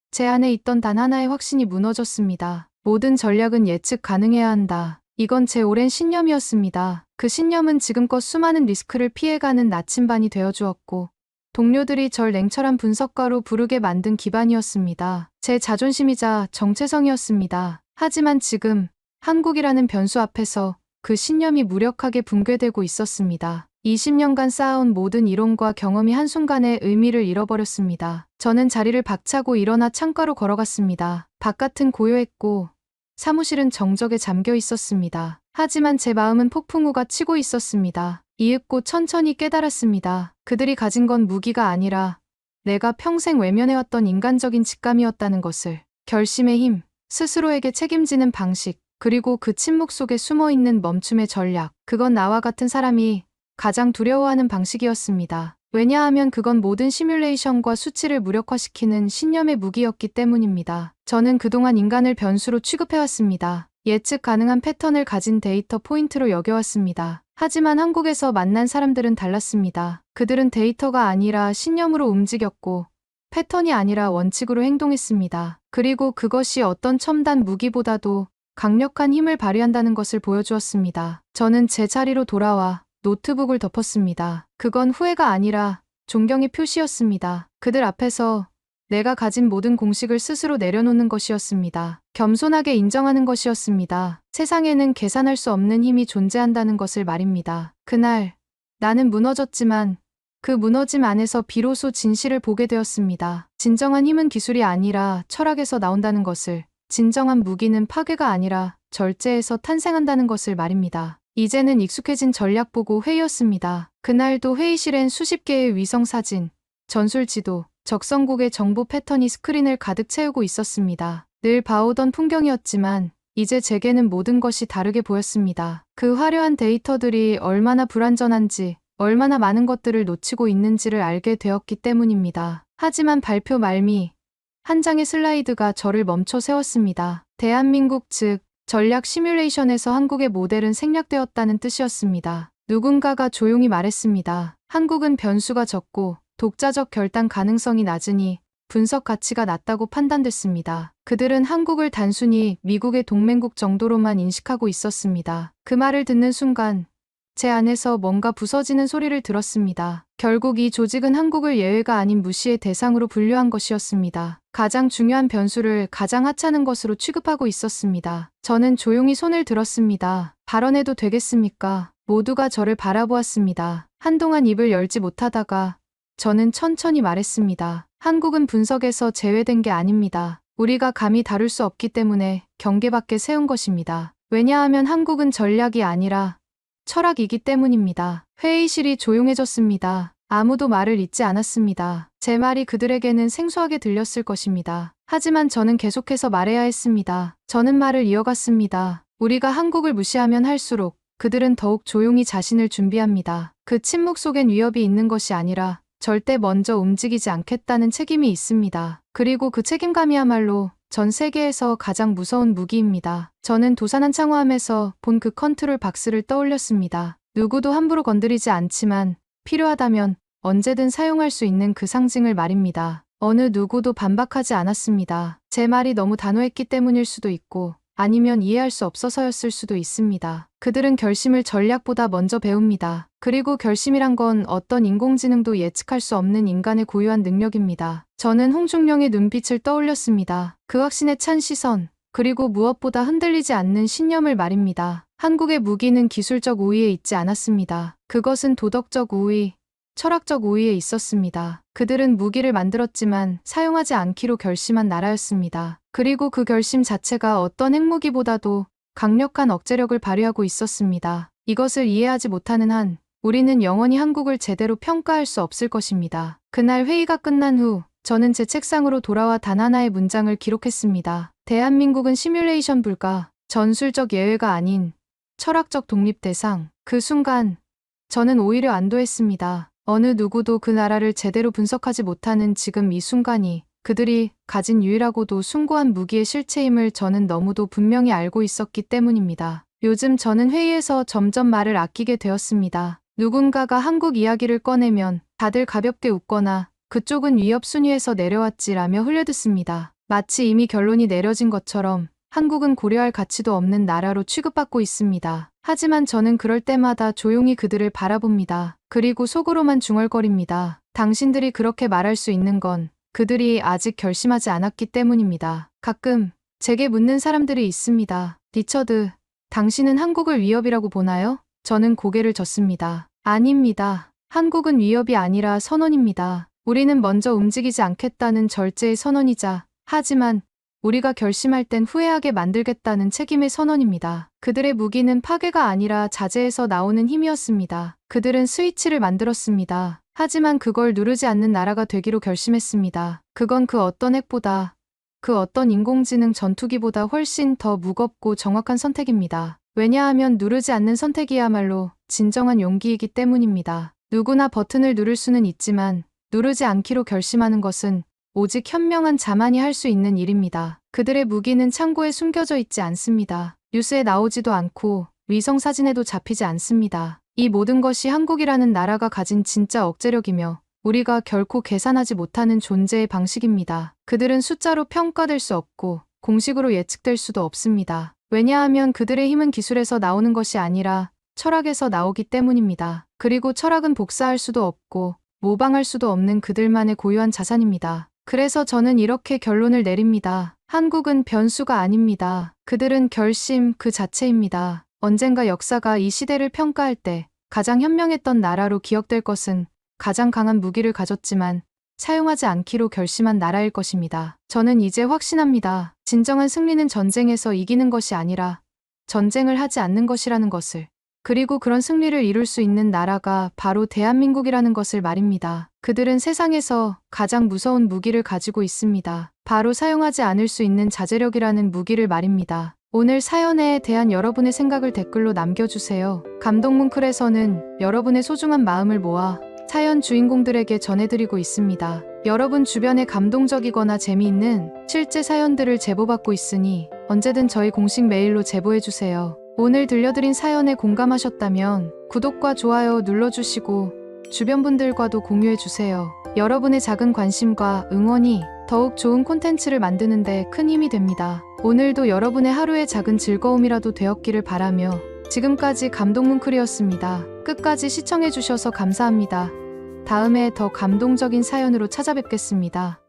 제 안에 있던 단 하나의 확신이 무너졌습니다. 모든 전략은 예측 가능해야 한다. 이건 제 오랜 신념이었습니다. 그 신념은 지금껏 수많은 리스크를 피해가는 나침반이 되어주었고 동료들이 절 냉철한 분석가로 부르게 만든 기반이었습니다. 제 자존심이자 정체성이었습니다. 하지만 지금 한국이라는 변수 앞에서 그 신념이 무력하게 붕괴되고 있었습니다. 20년간 쌓아온 모든 이론과 경험이 한순간에 의미를 잃어버렸습니다. 저는 자리를 박차고 일어나 창가로 걸어갔습니다. 바깥은 고요했고 사무실은 정적에 잠겨 있었습니다. 하지만 제 마음은 폭풍우가 치고 있었습니다. 이윽고 천천히 깨달았습니다. 그들이 가진 건 무기가 아니라 내가 평생 외면해왔던 인간적인 직감이었다는 것을. 결심의 힘, 스스로에게 책임지는 방식, 그리고 그 침묵 속에 숨어있는 멈춤의 전략. 그건 나와 같은 사람이 가장 두려워하는 방식이었습니다. 왜냐하면 그건 모든 시뮬레이션과 수치를 무력화시키는 신념의 무기였기 때문입니다. 저는 그동안 인간을 변수로 취급해왔습니다. 예측 가능한 패턴을 가진 데이터 포인트로 여겨왔습니다. 하지만 한국에서 만난 사람들은 달랐습니다. 그들은 데이터가 아니라 신념으로 움직였고 패턴이 아니라 원칙으로 행동했습니다. 그리고 그것이 어떤 첨단 무기보다도 강력한 힘을 발휘한다는 것을 보여주었습니다. 저는 제 자리로 돌아와 노트북을 덮었습니다. 그건 후회가 아니라 존경의 표시였습니다. 그들 앞에서 내가 가진 모든 공식을 스스로 내려놓는 것이었습니다. 겸손하게 인정하는 것이었습니다. 세상에는 계산할 수 없는 힘이 존재한다는 것을 말입니다. 그날 나는 무너졌지만 그 무너짐 안에서 비로소 진실을 보게 되었습니다. 진정한 힘은 기술이 아니라 철학에서 나온다는 것을, 진정한 무기는 파괴가 아니라 절제에서 탄생한다는 것을 말입니다. 이제는 익숙해진 전략보고 회의였습니다. 그날도 회의실엔 수십 개의 위성사진, 전술지도, 적성국의 정보 패턴이 스크린을 가득 채우고 있었습니다. 늘 봐오던 풍경이었지만 이제 제게는 모든 것이 다르게 보였습니다. 그 화려한 데이터들이 얼마나 불완전한지, 얼마나 많은 것들을 놓치고 있는지를 알게 되었기 때문입니다. 하지만 발표 말미, 한 장의 슬라이드가 저를 멈춰 세웠습니다. 대한민국 즉 전략 시뮬레이션에서 한국의 모델은 생략되었다는 뜻이었습니다. 누군가가 조용히 말했습니다. 한국은 변수가 적고 독자적 결단 가능성이 낮으니 분석 가치가 낮다고 판단됐습니다. 그들은 한국을 단순히 미국의 동맹국 정도로만 인식하고 있었습니다. 그 말을 듣는 순간 제 안에서 뭔가 부서지는 소리를 들었습니다. 결국 이 조직은 한국을 예외가 아닌 무시의 대상으로 분류한 것이었습니다. 가장 중요한 변수를 가장 하찮은 것으로 취급하고 있었습니다. 저는 조용히 손을 들었습니다. 발언해도 되겠습니까? 모두가 저를 바라보았습니다. 한동안 입을 열지 못하다가 저는 천천히 말했습니다. 한국은 분석에서 제외된 게 아닙니다. 우리가 감히 다룰 수 없기 때문에 경계 밖에 세운 것입니다. 왜냐하면 한국은 전략이 아니라 철학이기 때문입니다. 회의실이 조용해졌습니다. 아무도 말을 잇지 않았습니다. 제 말이 그들에게는 생소하게 들렸을 것입니다. 하지만 저는 계속해서 말해야 했습니다. 저는 말을 이어갔습니다. 우리가 한국을 무시하면 할수록 그들은 더욱 조용히 자신을 준비합니다. 그 침묵 속엔 위협이 있는 것이 아니라 절대 먼저 움직이지 않겠다는 책임이 있습니다. 그리고 그 책임감이야말로 전 세계에서 가장 무서운 무기입니다. 저는 도산한 창호함에서 본 그 컨트롤 박스를 떠올렸습니다. 누구도 함부로 건드리지 않지만 필요하다면 언제든 사용할 수 있는 그 상징을 말입니다. 어느 누구도 반박하지 않았습니다. 제 말이 너무 단호했기 때문일 수도 있고 아니면 이해할 수 없어서였을 수도 있습니다. 그들은 결심을 전략보다 먼저 배웁니다. 그리고 결심이란 건 어떤 인공지능도 예측할 수 없는 인간의 고유한 능력입니다. 저는 홍중령의 눈빛을 떠올렸습니다. 그 확신에 찬 시선, 그리고 무엇보다 흔들리지 않는 신념을 말입니다. 한국의 무기는 기술적 우위에 있지 않았습니다. 그것은 도덕적 우위, 철학적 우위에 있었습니다. 그들은 무기를 만들었지만 사용하지 않기로 결심한 나라였습니다. 그리고 그 결심 자체가 어떤 핵무기보다도 강력한 억제력을 발휘하고 있었습니다. 이것을 이해하지 못하는 한 우리는 영원히 한국을 제대로 평가할 수 없을 것입니다. 그날 회의가 끝난 후 저는 제 책상으로 돌아와 단 하나의 문장을 기록했습니다. 대한민국은 시뮬레이션 불가, 전술적 예외가 아닌 철학적 독립 대상. 그 순간 저는 오히려 안도했습니다. 어느 누구도 그 나라를 제대로 분석하지 못하는 지금 이 순간이 그들이 가진 유일하고도 숭고한 무기의 실체임을 저는 너무도 분명히 알고 있었기 때문입니다. 요즘 저는 회의에서 점점 말을 아끼게 되었습니다. 누군가가 한국 이야기를 꺼내면 다들 가볍게 웃거나 그쪽은 위협 순위에서 내려왔지라며 흘려듣습니다. 마치 이미 결론이 내려진 것처럼 한국은 고려할 가치도 없는 나라로 취급받고 있습니다. 하지만 저는 그럴 때마다 조용히 그들을 바라봅니다. 그리고 속으로만 중얼거립니다. 당신들이 그렇게 말할 수 있는 건 그들이 아직 결심하지 않았기 때문입니다. 가끔 제게 묻는 사람들이 있습니다. 리처드, 당신은 한국을 위협이라고 보나요? 저는 고개를 젓습니다. 아닙니다. 한국은 위협이 아니라 선언입니다. 우리는 먼저 움직이지 않겠다는 절제의 선언이자, 하지만 우리가 결심할 땐 후회하게 만들겠다는 책임의 선언입니다. 그들의 무기는 파괴가 아니라 자제에서 나오는 힘이었습니다. 그들은 스위치를 만들었습니다. 하지만 그걸 누르지 않는 나라가 되기로 결심했습니다. 그건 그 어떤 핵보다, 그 어떤 인공지능 전투기보다 훨씬 더 무겁고 정확한 선택입니다. 왜냐하면 누르지 않는 선택이야말로 진정한 용기이기 때문입니다. 누구나 버튼을 누를 수는 있지만 누르지 않기로 결심하는 것은 오직 현명한 자만이 할 수 있는 일입니다. 그들의 무기는 창고에 숨겨져 있지 않습니다. 뉴스에 나오지도 않고 위성 사진에도 잡히지 않습니다. 이 모든 것이 한국이라는 나라가 가진 진짜 억제력이며 우리가 결코 계산하지 못하는 존재의 방식입니다. 그들은 숫자로 평가될 수 없고 공식으로 예측될 수도 없습니다. 왜냐하면 그들의 힘은 기술에서 나오는 것이 아니라 철학에서 나오기 때문입니다. 그리고 철학은 복사할 수도 없고 모방할 수도 없는 그들만의 고유한 자산입니다. 그래서 저는 이렇게 결론을 내립니다. 한국은 변수가 아닙니다. 그들은 결심 그 자체입니다. 언젠가 역사가 이 시대를 평가할 때 가장 현명했던 나라로 기억될 것은 가장 강한 무기를 가졌지만 사용하지 않기로 결심한 나라일 것입니다. 저는 이제 확신합니다. 진정한 승리는 전쟁에서 이기는 것이 아니라 전쟁을 하지 않는 것이라는 것을. 그리고 그런 승리를 이룰 수 있는 나라가 바로 대한민국이라는 것을 말입니다. 그들은 세상에서 가장 무서운 무기를 가지고 있습니다. 바로 사용하지 않을 수 있는 자제력이라는 무기를 말입니다. 오늘 사연에 대한 여러분의 생각을 댓글로 남겨주세요. 감동뭉클에서는 여러분의 소중한 마음을 모아 사연 주인공들에게 전해드리고 있습니다. 여러분 주변에 감동적이거나 재미있는 실제 사연들을 제보받고 있으니 언제든 저희 공식 메일로 제보해주세요. 오늘 들려드린 사연에 공감하셨다면 구독과 좋아요 눌러주시고 주변 분들과도 공유해주세요. 여러분의 작은 관심과 응원이 더욱 좋은 콘텐츠를 만드는 데 큰 힘이 됩니다. 오늘도 여러분의 하루의 작은 즐거움이라도 되었기를 바라며 지금까지 감동뭉클이었습니다. 끝까지 시청해주셔서 감사합니다. 다음에 더 감동적인 사연으로 찾아뵙겠습니다.